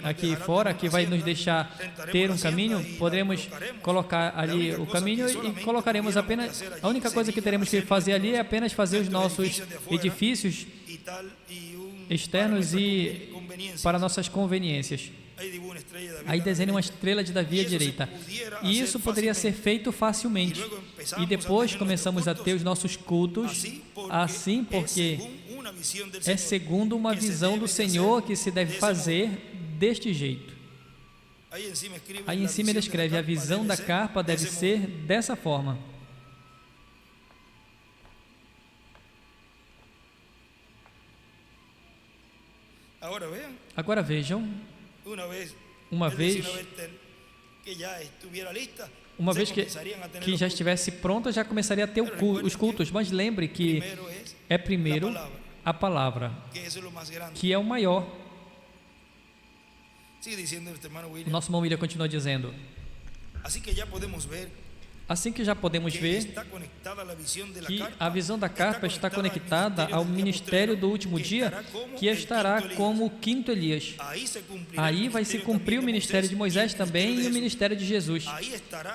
aqui fora que vai nos deixar ter um caminho. Podemos colocar ali o caminho e colocaremos apenas, a única coisa que teremos que fazer ali é apenas fazer os nossos edifícios externos e para nossas conveniências. Aí desenha uma estrela de Davi à direita. E isso poderia ser feito facilmente. E depois começamos a ter os nossos cultos assim, porque é segundo uma visão do Senhor que se deve fazer deste jeito. Aí em cima ele escreve: a visão da carpa deve ser dessa forma. Agora vejam, uma vez que já estivesse pronta, já começaria a ter os cultos. Mas lembre que é primeiro a palavra, que é o maior. O nosso irmão William continua dizendo: assim que já podemos ver que a visão da carpa está conectada ao ministério do último dia, que estará como o quinto Elias. Aí vai se cumprir o ministério de Moisés também e o ministério de Jesus.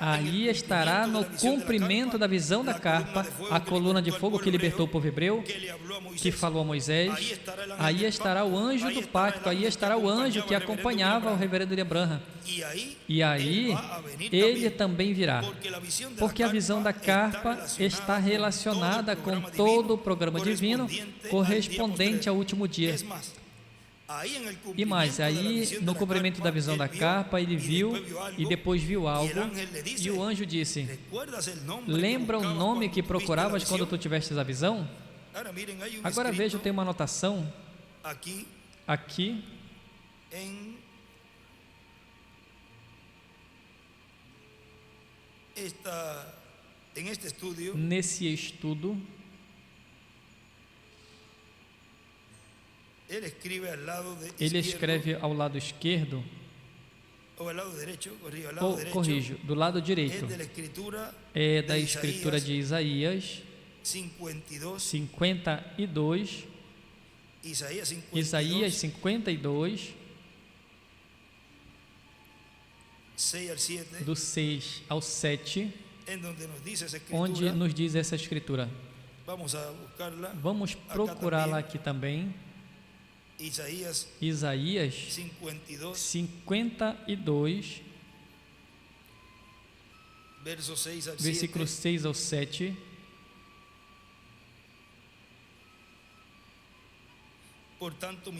Aí estará no cumprimento da visão da carpa, a coluna de fogo que libertou o povo hebreu, que falou a Moisés. Aí estará o anjo do pacto, aí estará o anjo que acompanhava o reverendo William Branham. E aí ele também virá, porque a visão da carpa está relacionada com todo o programa divino correspondente ao último dia. E mais, aí no cumprimento da visão da carpa ele viu e depois viu algo, e o anjo disse: lembra o nome que procuravas quando tu tivestes a visão? Agora veja, tem uma anotação aqui nesse estudo. Ele escreve ao lado esquerdo, ou corrijo, do lado direito, é da escritura de Isaías 52, Isaías 52, do 6 ao 7, onde nos diz essa escritura. Vamos procurá-la aqui também. Isaías 52, versículo 6 ao 7. Portanto,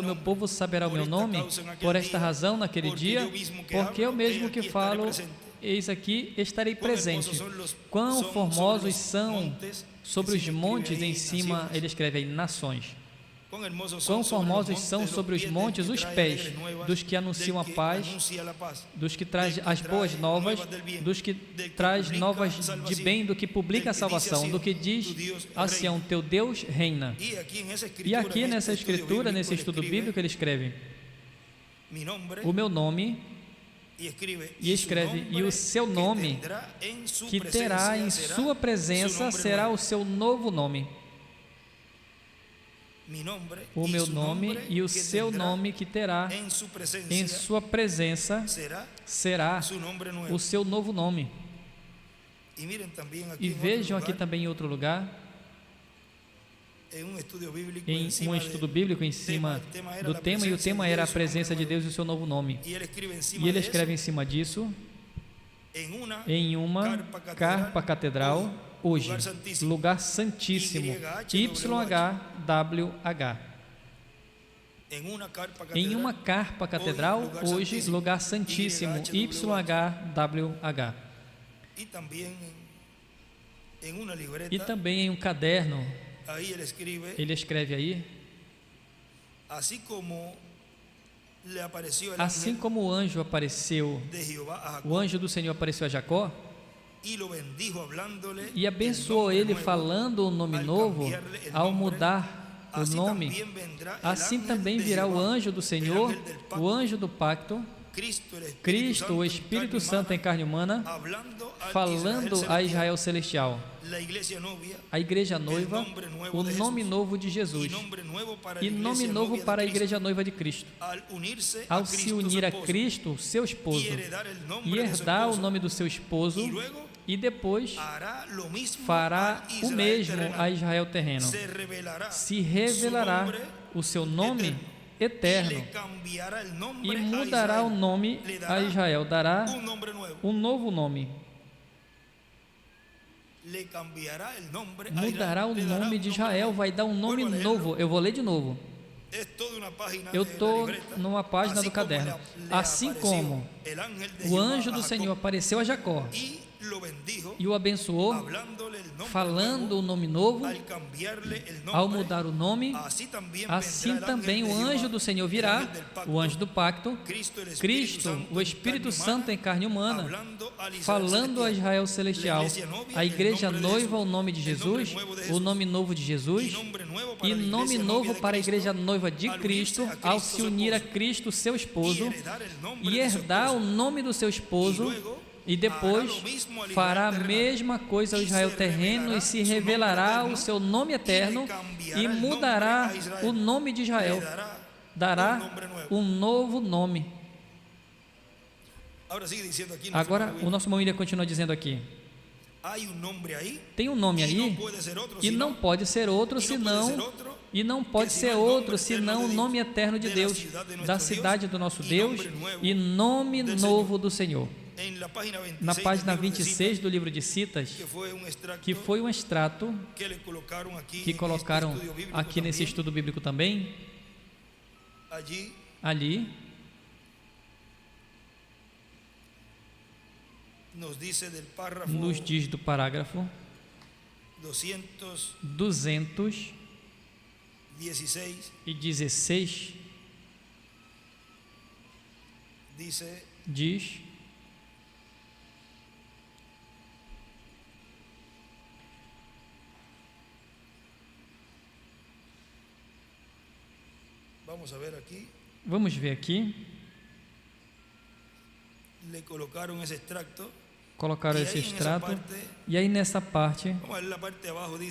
meu povo saberá o meu nome, por esta razão, naquele dia, porque eu mesmo que falo, eis aqui, estarei presente. Quão formosos são sobre os montes em cima, ele escreve aí, nações. Quão formosos são sobre os montes os pés dos que anunciam a paz, dos que traz as boas novas, dos que traz novas de bem, do que publica a salvação, do que diz a Sião, teu Deus reina. E aqui nessa escritura, nesse estudo bíblico, ele escreve: o meu nome, e escreve, e o seu nome, que terá em sua presença, será o seu novo nome. o meu nome e o seu nome que terá em sua presença será o seu novo nome. E vejam aqui também em outro lugar, em um estudo bíblico em cima do tema, e o tema era a presença de Deus e o seu novo nome. E ele escreve em cima disso, em uma carpa catedral, hoje, lugar santíssimo, YHWH. Em uma carpa catedral, hoje, lugar santíssimo, YHWH. E também em um caderno, ele escreve aí, assim como o anjo apareceu, o anjo do Senhor apareceu a Jacó e abençoou ele falando o nome novo ao mudar o nome, assim também virá o anjo do Senhor, o anjo do pacto, Cristo, o Espírito Santo em carne humana, falando a Israel celestial, a igreja noiva, o nome novo de Jesus, e nome novo para a igreja noiva de Cristo, ao se unir a Cristo, seu esposo, e herdar o nome do seu esposo, e depois fará o mesmo a Israel terreno, se revelará o seu nome eterno e mudará o nome a Israel, dará um novo nome. Mudará o nome de Israel, vai dar um nome novo. Eu vou ler de novo. Eu estou numa página do caderno. Assim como o anjo do Senhor apareceu a Jacó e o abençoou, falando o nome novo, ao mudar o nome, assim também o anjo do Senhor virá, o anjo do pacto, Cristo, o Espírito Santo em carne humana, falando a Israel celestial, a igreja noiva, o nome de Jesus, o nome novo de Jesus, e nome novo para a igreja noiva de Cristo, ao se unir a Cristo, seu esposo, e herdar o nome do seu esposo, e depois fará a mesma coisa ao Israel terreno e se revelará o seu nome eterno e mudará o nome de Israel, dará um novo nome. Agora o nosso irmão William continua dizendo aqui, tem um nome aí e não pode ser outro senão, e não pode ser outro senão o nome eterno de Deus, da cidade do nosso Deus, e nome novo do Senhor. Na página 26 do livro de Citas, que foi um extrato que colocaram aqui nesse estudo bíblico também, ali nos diz do parágrafo 216, diz: vamos ver aqui. Colocaram esse extrato, e aí nessa parte,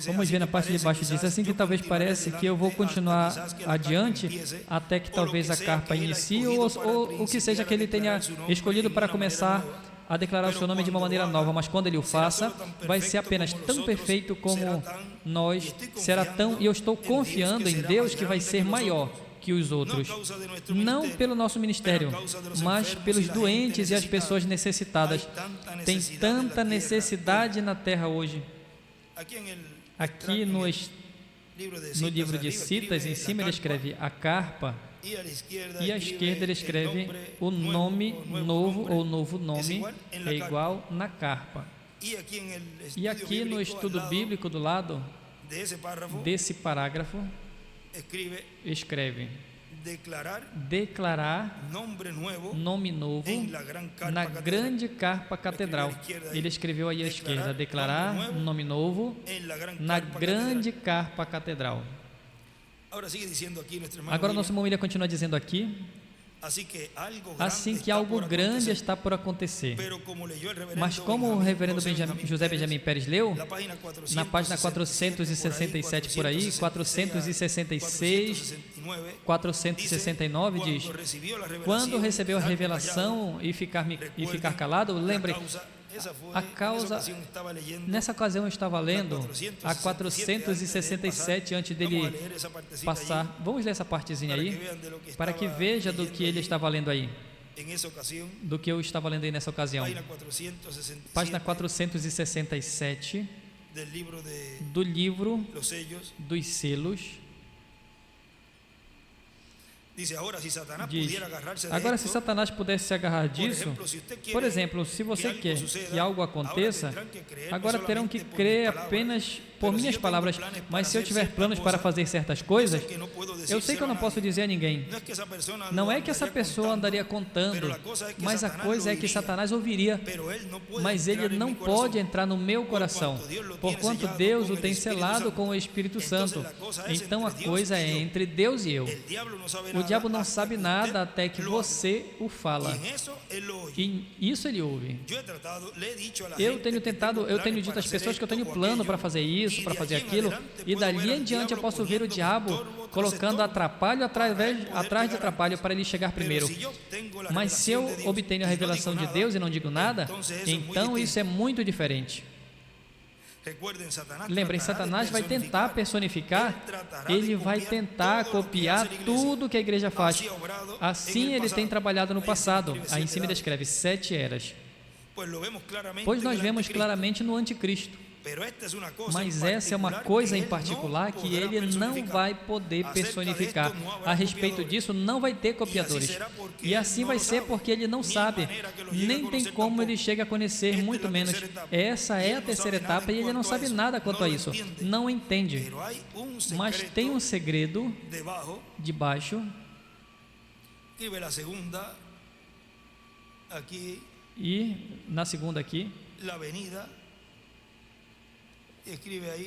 vamos ver na parte de baixo, diz assim que talvez parece que eu vou continuar adiante até que talvez a carpa inicie, ou o que seja que ele tenha escolhido para começar a declarar o seu nome de uma maneira nova, mas quando ele o faça, vai ser apenas tão perfeito como nós, será tão, e eu estou confiando em Deus que vai ser maior que os outros, não pelo nosso ministério, mas pelos doentes e as pessoas necessitadas. Tem tanta necessidade na terra hoje. Aqui no livro de Citas, em cima ele escreve a carpa, e à esquerda ele escreve o nome novo, ou novo nome, é igual na carpa. E aqui no estudo bíblico do lado desse parágrafo, escreve: declarar nome novo na grande carpa catedral. Ele escreveu aí à esquerda: declarar nome novo na grande carpa catedral. Agora nosso irmão William continua dizendo aqui assim que algo grande está por acontecer. Mas como o reverendo José Benjamin Pérez leu, na página 467 por aí, 466, 469 diz: quando recebeu a revelação e ficar calado, lembre, a causa, nessa ocasião eu estava lendo a 467 antes dele passar. Vamos ler essa partezinha aí, para que veja do que ele estava lendo aí, do que eu estava lendo aí nessa ocasião. Página 467 do livro dos selos. Diz, agora, se Satanás pudesse se agarrar disso, por exemplo, se você quer que algo aconteça, agora terão que crer apenas por minhas palavras, mas se eu tiver planos para fazer certas coisas, eu sei que eu não posso dizer a ninguém. Não é que essa pessoa andaria contando, mas a coisa é que Satanás ouviria, mas ele não pode entrar no meu coração, porquanto Deus o tem selado com o Espírito Santo. Então a coisa é entre Deus e eu. O diabo não sabe nada até que você o fala. E isso ele ouve. Eu tenho dito às pessoas que eu tenho plano para fazer isso, para fazer aquilo, e dali em diante eu posso ver o diabo colocando atrapalho atrás de atrapalho para ele chegar primeiro. Mas se eu obtenho a revelação de Deus e não digo nada, então isso é muito diferente. Lembrem, Satanás vai tentar personificar, ele vai tentar copiar tudo que a igreja faz. Assim ele tem trabalhado no passado. Aí em cima ele escreve 7 eras. Pois nós vemos claramente no anticristo. Mas essa é uma coisa em particular que ele não vai poder personificar. A respeito disso, não vai ter copiadores. E assim vai ser porque ele não sabe, nem tem como ele chegue a conhecer, muito menos. Essa é a terceira etapa e ele não sabe nada quanto a isso. Não entende. Mas tem um segredo debaixo. E na segunda aqui,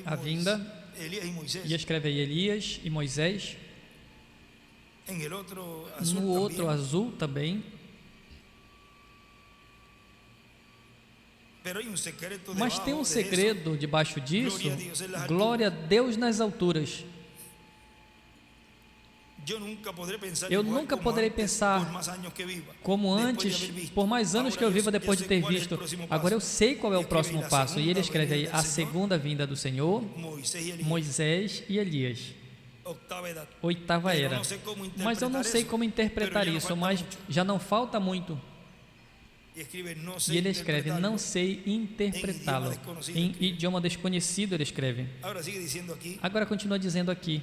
a vinda, e escreve aí Elias e Moisés. No outro azul também. Mas tem um segredo debaixo disso. Glória a Deus nas alturas. Eu nunca poderei pensar como antes, por mais anos que eu viva depois de ter visto. Agora eu sei qual é o próximo passo. E ele escreve aí a segunda vinda do Senhor, Moisés e Elias. Oitava era. Mas eu não sei como interpretar isso, mas já não falta muito. E ele escreve, não sei interpretá-lo. Em idioma desconhecido ele escreve. Agora continua dizendo aqui.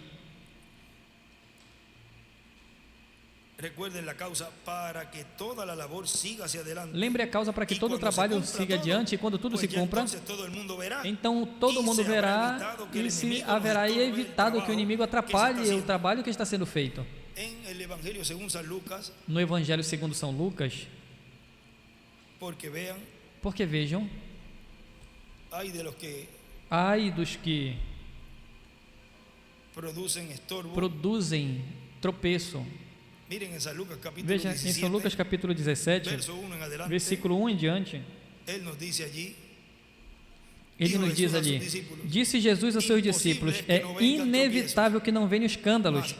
Lembre a causa para que todo o trabalho siga adiante, e quando tudo se cumpra, então todo mundo verá e se haverá evitado que o inimigo atrapalhe o trabalho que está sendo feito. No Evangelho segundo São Lucas, porque vejam, ai dos que produzem tropeço. Veja, em São Lucas capítulo 17, versículo 1 em diante, ele nos diz ali: disse Jesus aos seus discípulos, é inevitável que não venham escândalos,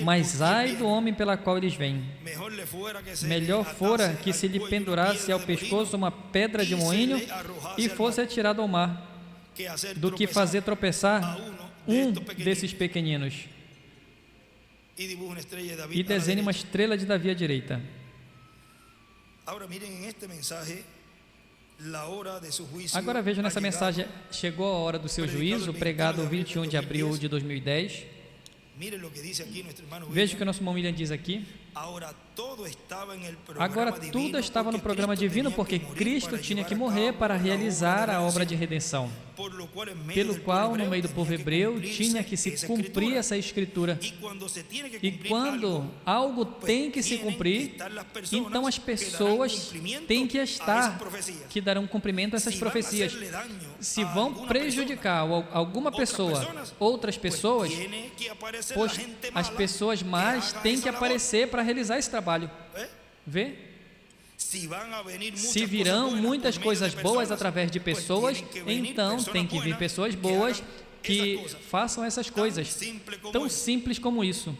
mas ai do homem pela qual eles vêm. Melhor fora que se lhe pendurasse ao pescoço uma pedra de moinho e fosse atirado ao mar, do que fazer tropeçar um desses pequeninos. E desenhe uma estrela de Davi à direita. Agora vejam nessa mensagem, chegou a hora do seu juízo, pregado 21 de abril de 2010. Veja o que o nosso irmão William diz aqui. Agora tudo estava no programa divino, porque Cristo tinha que morrer para realizar a obra de redenção, pelo qual no meio do povo hebreu tinha que se cumprir essa escritura. E quando algo tem que se cumprir, então as pessoas têm que estar, que darão cumprimento a essas profecias. Se vão prejudicar alguma pessoa, outras pessoas, pois as pessoas mais têm que aparecer para realizar esse trabalho. Vê? Se virão muitas coisas boas através de pessoas, então tem que vir pessoas boas que façam essas coisas, tão simples como isso.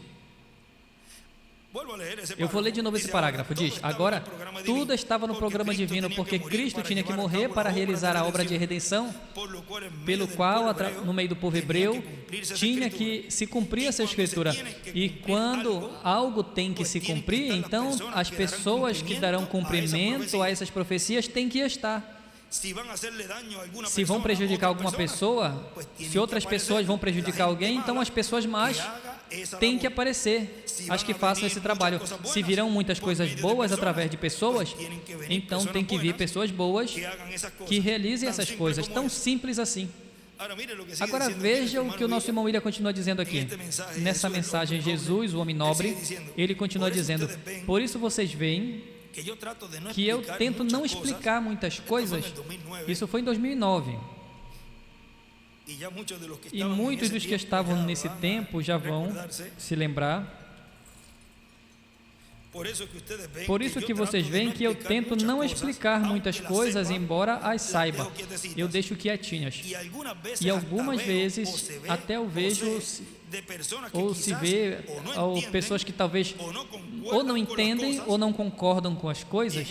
Eu vou ler de novo esse parágrafo. Diz: agora, tudo estava no programa divino, porque Cristo tinha que morrer para realizar a obra de redenção, pelo qual, no meio do povo hebreu, tinha que se cumprir essa escritura. E quando algo tem que se cumprir, então as pessoas que darão cumprimento a essas profecias têm que estar. Se vão prejudicar alguma pessoa, se outras pessoas vão prejudicar alguém, então as pessoas más têm que aparecer, as que façam esse trabalho. Se virão muitas coisas boas através de pessoas, então tem que vir pessoas boas que realizem essas coisas, tão simples assim. Agora veja o que o nosso irmão William continua dizendo aqui. Nessa mensagem, Jesus, o homem nobre, ele continua dizendo: por isso vocês veem que eu tento não explicar muitas coisas. Isso foi em 2009. E muitos dos que estavam nesse tempo já vão se lembrar. Por isso que vocês veem que eu tento não explicar muitas coisas, embora as saiba. Eu deixo quietinhas. E algumas vezes até eu vejo, ou se vê, ou pessoas que talvez ou não entendem ou não concordam com as coisas.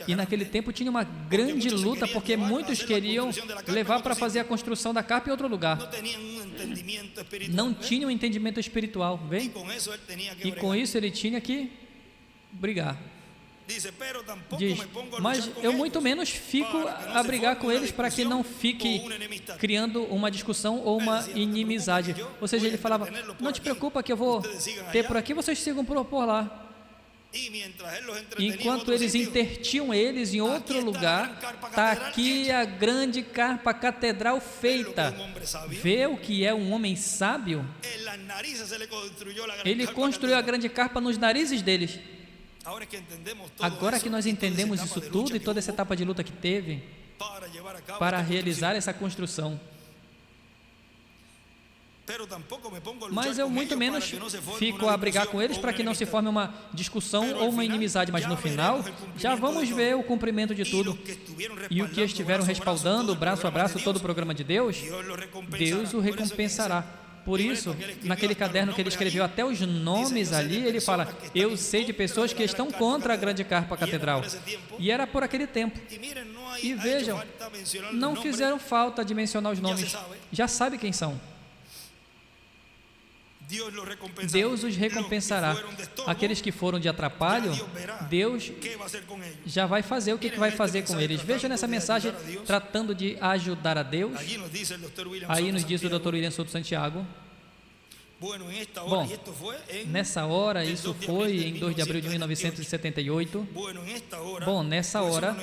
E naquele tempo tinha uma grande luta, porque muitos queriam levar para fazer a construção da carpa em outro lugar. Não tinham um entendimento espiritual, vem? E com isso ele tinha que brigar. Diz: mas eu muito menos fico a brigar com eles para que não fique criando uma discussão ou uma inimizade. Ou seja, ele falava: não te preocupa que eu vou ter por aqui, vocês sigam por lá. Enquanto eles intertinham eles em outro lugar, está aqui a grande carpa catedral feita. Vê o que é um homem sábio? Ele construiu a grande carpa nos narizes deles. Agora que nós entendemos isso tudo e toda essa etapa de luta que teve para realizar essa construção, mas eu muito menos fico a brigar com eles para que não se forme uma discussão ou uma inimizade, mas no final já vamos ver o cumprimento de tudo. E o que estiveram respaldando, braço a braço, todo o programa de Deus, Deus o recompensará. Por isso, naquele caderno que ele escreveu até os nomes ali, ele fala: eu sei de pessoas que estão contra a grande carpa catedral. E era por aquele tempo. E vejam, não fizeram falta de mencionar os nomes. Já sabe quem são. Deus os recompensará. Aqueles que foram de atrapalho, Deus já vai fazer o que vai fazer com eles. Veja nessa mensagem, tratando de ajudar a Deus. Aí nos diz o Dr. William Souto Santiago: bom, nessa hora, isso foi em 2 de abril de 1978. Bom, nessa hora,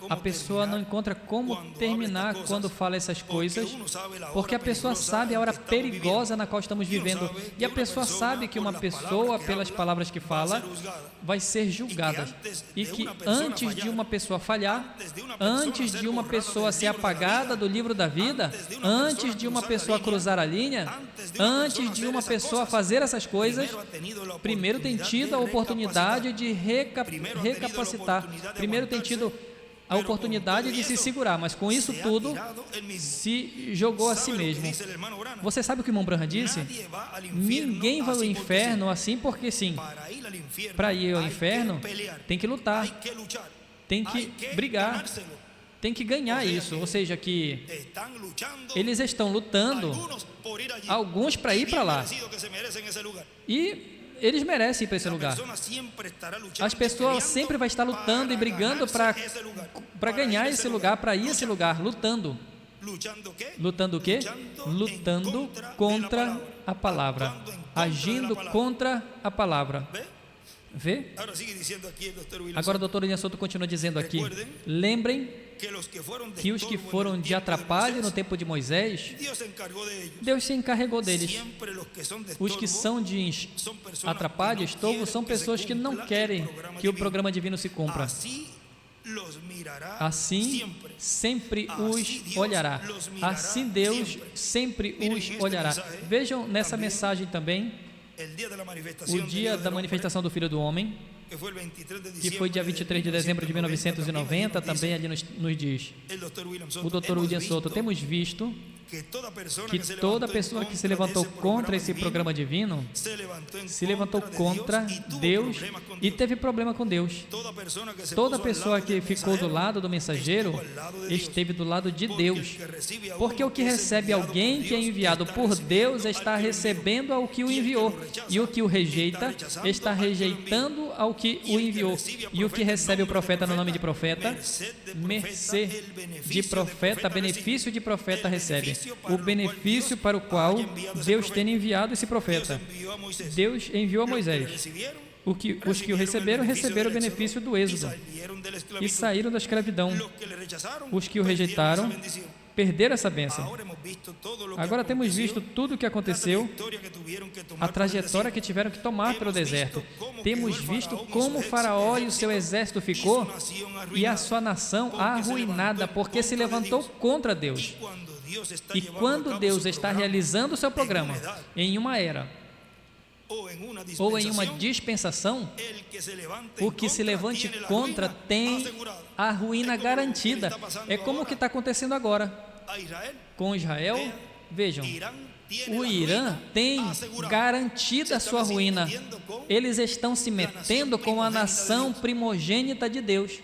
a pessoa não encontra como terminar quando fala essas coisas, porque a pessoa sabe a hora perigosa na qual estamos vivendo, e a pessoa sabe que uma pessoa, pelas palavras que fala, vai ser julgada, e que antes de uma pessoa falhar, antes de uma pessoa ser apagada do livro da vida, antes de uma pessoa cruzar a linha, antes de uma pessoa fazer essas coisas, primeiro tem tido a oportunidade de recapacitar, primeiro tem tido a oportunidade de se segurar, mas com isso tudo se jogou a si mesmo. Você sabe o que o irmão Branham disse? Ninguém vai ao inferno assim porque sim. Para ir ao inferno tem que lutar, tem que brigar, tem que ganhar isso. Ou seja, que eles estão lutando, alguns para ir para lá, e eles merecem ir para esse lugar. As pessoas sempre vão estar lutando e brigando para ganhar esse lugar, para ir a esse lugar, lutando. Lutando o quê? Lutando contra a palavra, agindo contra a palavra. Vê? Agora o Dr. William Souto continua dizendo aqui: lembrem que os que foram de atrapalho no tempo de Moisés, Deus se encarregou deles. Os que são de atrapalho, estorvo, são pessoas que não querem que o programa divino se cumpra. Assim sempre os olhará. Assim Deus sempre os olhará. Vejam nessa mensagem também o dia da manifestação do Filho do Homem, que foi dia 23 de dezembro de 1990, também ali nos diz o Dr. William Souto, temos visto que toda pessoa que se levantou contra esse programa divino se levantou contra Deus e teve problema com Deus. Toda pessoa que ficou do lado do mensageiro esteve do lado de Deus, porque o que recebe alguém que é enviado por Deus está recebendo ao que o enviou, e o que o rejeita está rejeitando ao que o enviou. E o que recebe o profeta no nome de profeta, mercê de profeta, benefício de profeta recebe. O benefício para o qual Deus tem enviado esse profeta. Deus enviou a Moisés. Os que o receberam o benefício do êxodo e saíram da escravidão. Os que o rejeitaram perderam essa bênção. Agora temos visto tudo o que aconteceu, a trajetória que tiveram que tomar pelo deserto. Temos visto como o faraó e o seu exército ficou e a sua nação arruinada, porque se levantou contra Deus. E quando Deus está realizando o seu programa em uma era ou em uma dispensação, o que se levante contra tem a ruína garantida. É como o que está acontecendo agora com Israel. Vejam, o Irã tem garantida a sua ruína. Eles estão se metendo com a nação primogênita de Deus.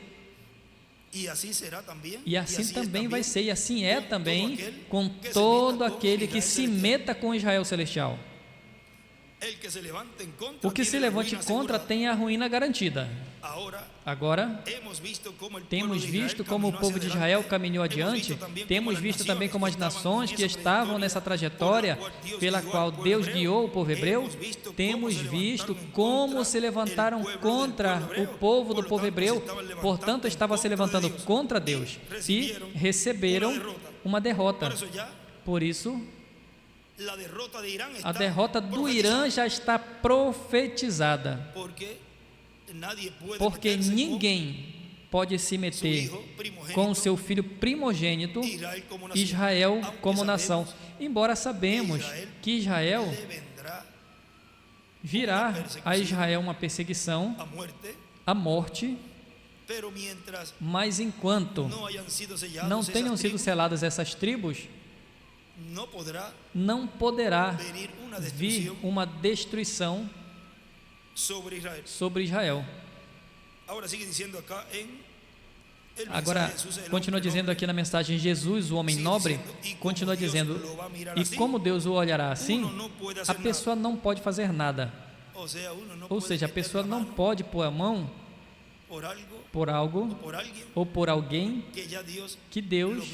E assim também vai ser, e assim é também com todo aquele que se meta com Israel celestial. O que se levante contra tem a ruína garantida. Agora, temos visto como o povo de Israel caminhou adiante, temos visto também como as nações que estavam nessa trajetória pela qual Deus guiou o povo hebreu, temos visto como se levantaram contra o povo do povo hebreu, portanto, estavam se levantando contra Deus e receberam uma derrota. Por isso, a derrota do Irã já está profetizada, porque ninguém pode se meter com o seu filho primogênito, Israel como nação. Embora sabemos que Israel virá a Israel uma perseguição, a morte, mas enquanto não tenham sido seladas essas tribos, não poderá vir uma destruição sobre Israel. Agora, continua dizendo aqui na mensagem, Jesus, o homem nobre, continua dizendo, e como Deus o olhará assim, a pessoa não pode fazer nada. Ou seja, a pessoa não pode pôr a mão por algo ou por alguém que Deus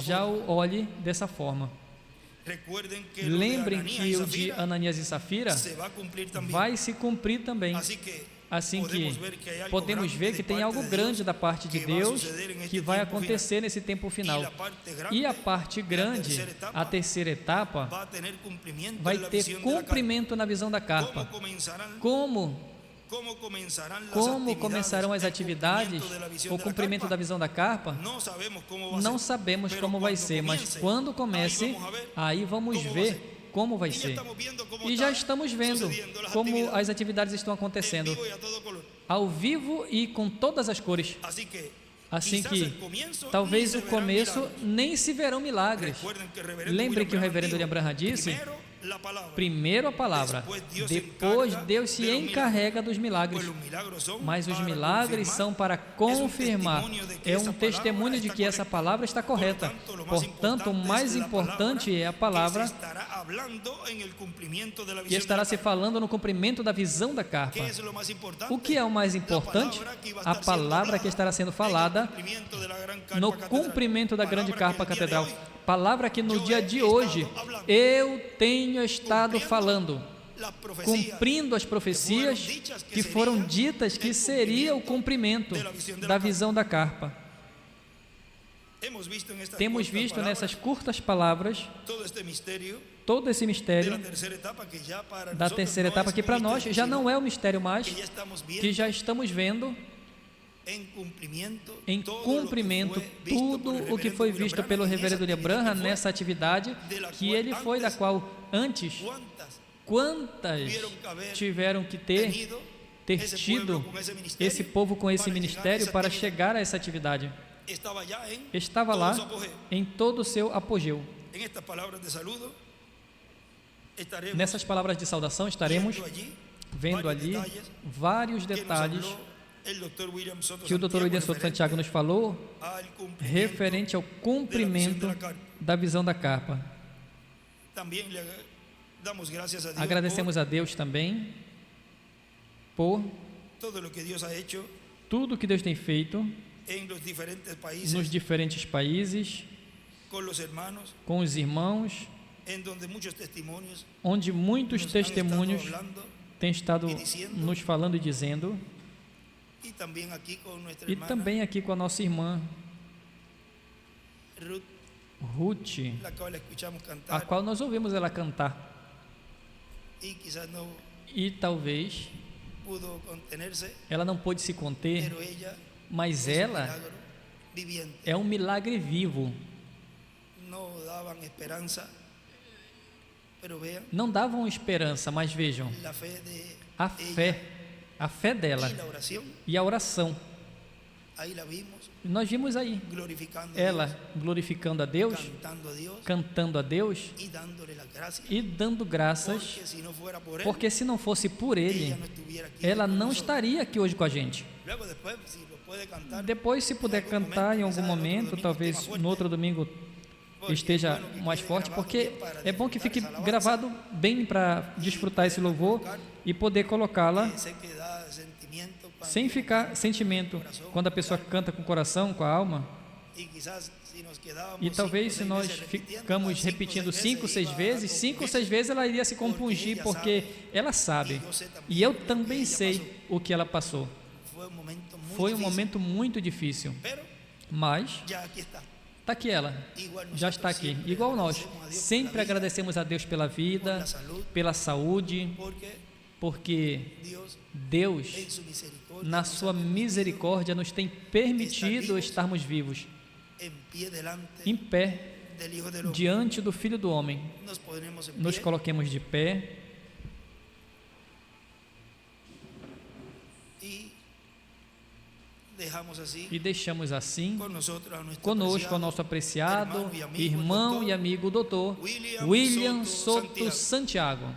já o olhe dessa forma. Lembrem que o de Ananias e Safira vai se cumprir também. Assim que podemos ver que tem algo grande da parte de Deus que vai acontecer nesse tempo final. E a parte grande, a terceira etapa, vai ter cumprimento na visão da carpa. Como começarão as atividades, o cumprimento da visão da carpa, não sabemos como vai ser, mas quando comece, aí vamos ver como vai ser. E já estamos vendo como as atividades estão acontecendo, ao vivo e com todas as cores. Assim que, talvez o começo nem se verão milagres. Lembre que o reverendo William Branham disse, primeiro a palavra, depois Deus se encarrega dos milagres. Mas os milagres são para confirmar, é um testemunho de que essa palavra está correta. Portanto, o mais importante é a palavra que estará se falando no cumprimento da visão da carpa. O que é o mais importante? A palavra que estará sendo falada no cumprimento da grande carpa catedral. Palavra que no dia de hoje eu tenho estado falando, cumprindo as profecias que foram ditas que seria o cumprimento da visão da carpa. Temos visto nessas curtas palavras todo esse mistério da terceira etapa, que para nós já não é um mistério mais, que já estamos vendo em cumprimento tudo o que foi visto pelo reverendo William Branham nessa atividade, que ele foi da qual antes Quantas tiveram que ter tido esse povo com esse ministério para chegar a essa atividade? Estava lá em todo o seu apogeu. Nessas palavras de saudação estaremos vendo ali vários detalhes que o Dr. William Soto Santiago nos falou referente ao cumprimento da visão da carpa. Agradecemos a Deus também por tudo que Deus tem feito nos diferentes países, com os irmãos, onde muitos testemunhos têm estado nos falando e dizendo, e também aqui com a nossa irmã Ruth, a qual nós ouvimos ela cantar, e talvez ela não pôde se conter, mas ela é um milagre vivo. Não davam esperança, mas vejam, a fé dela e a oração. Nós vimos aí ela glorificando a Deus, cantando a Deus e dando graças, porque se não fosse por Ele, ela não estaria aqui hoje com a gente. Depois, se puder cantar em algum momento, talvez no outro domingo esteja mais forte, porque é bom que fique gravado bem para desfrutar esse louvor e poder colocá-la sem ficar sentimento, quando a pessoa canta com o coração, com a alma. E talvez se nós ficamos repetindo 5 ou 6 vezes ela iria se compungir, porque ela sabe, e eu também sei o que ela passou. Foi um momento muito difícil, mas está aqui ela, já está aqui, igual nós. Sempre agradecemos a Deus pela vida, pela saúde, porque Deus, na sua misericórdia, nos tem permitido estarmos vivos, em pé, diante do Filho do Homem. Nos coloquemos de pé e deixamos assim conosco o nosso apreciado irmão e amigo Dr. William Soto Santiago.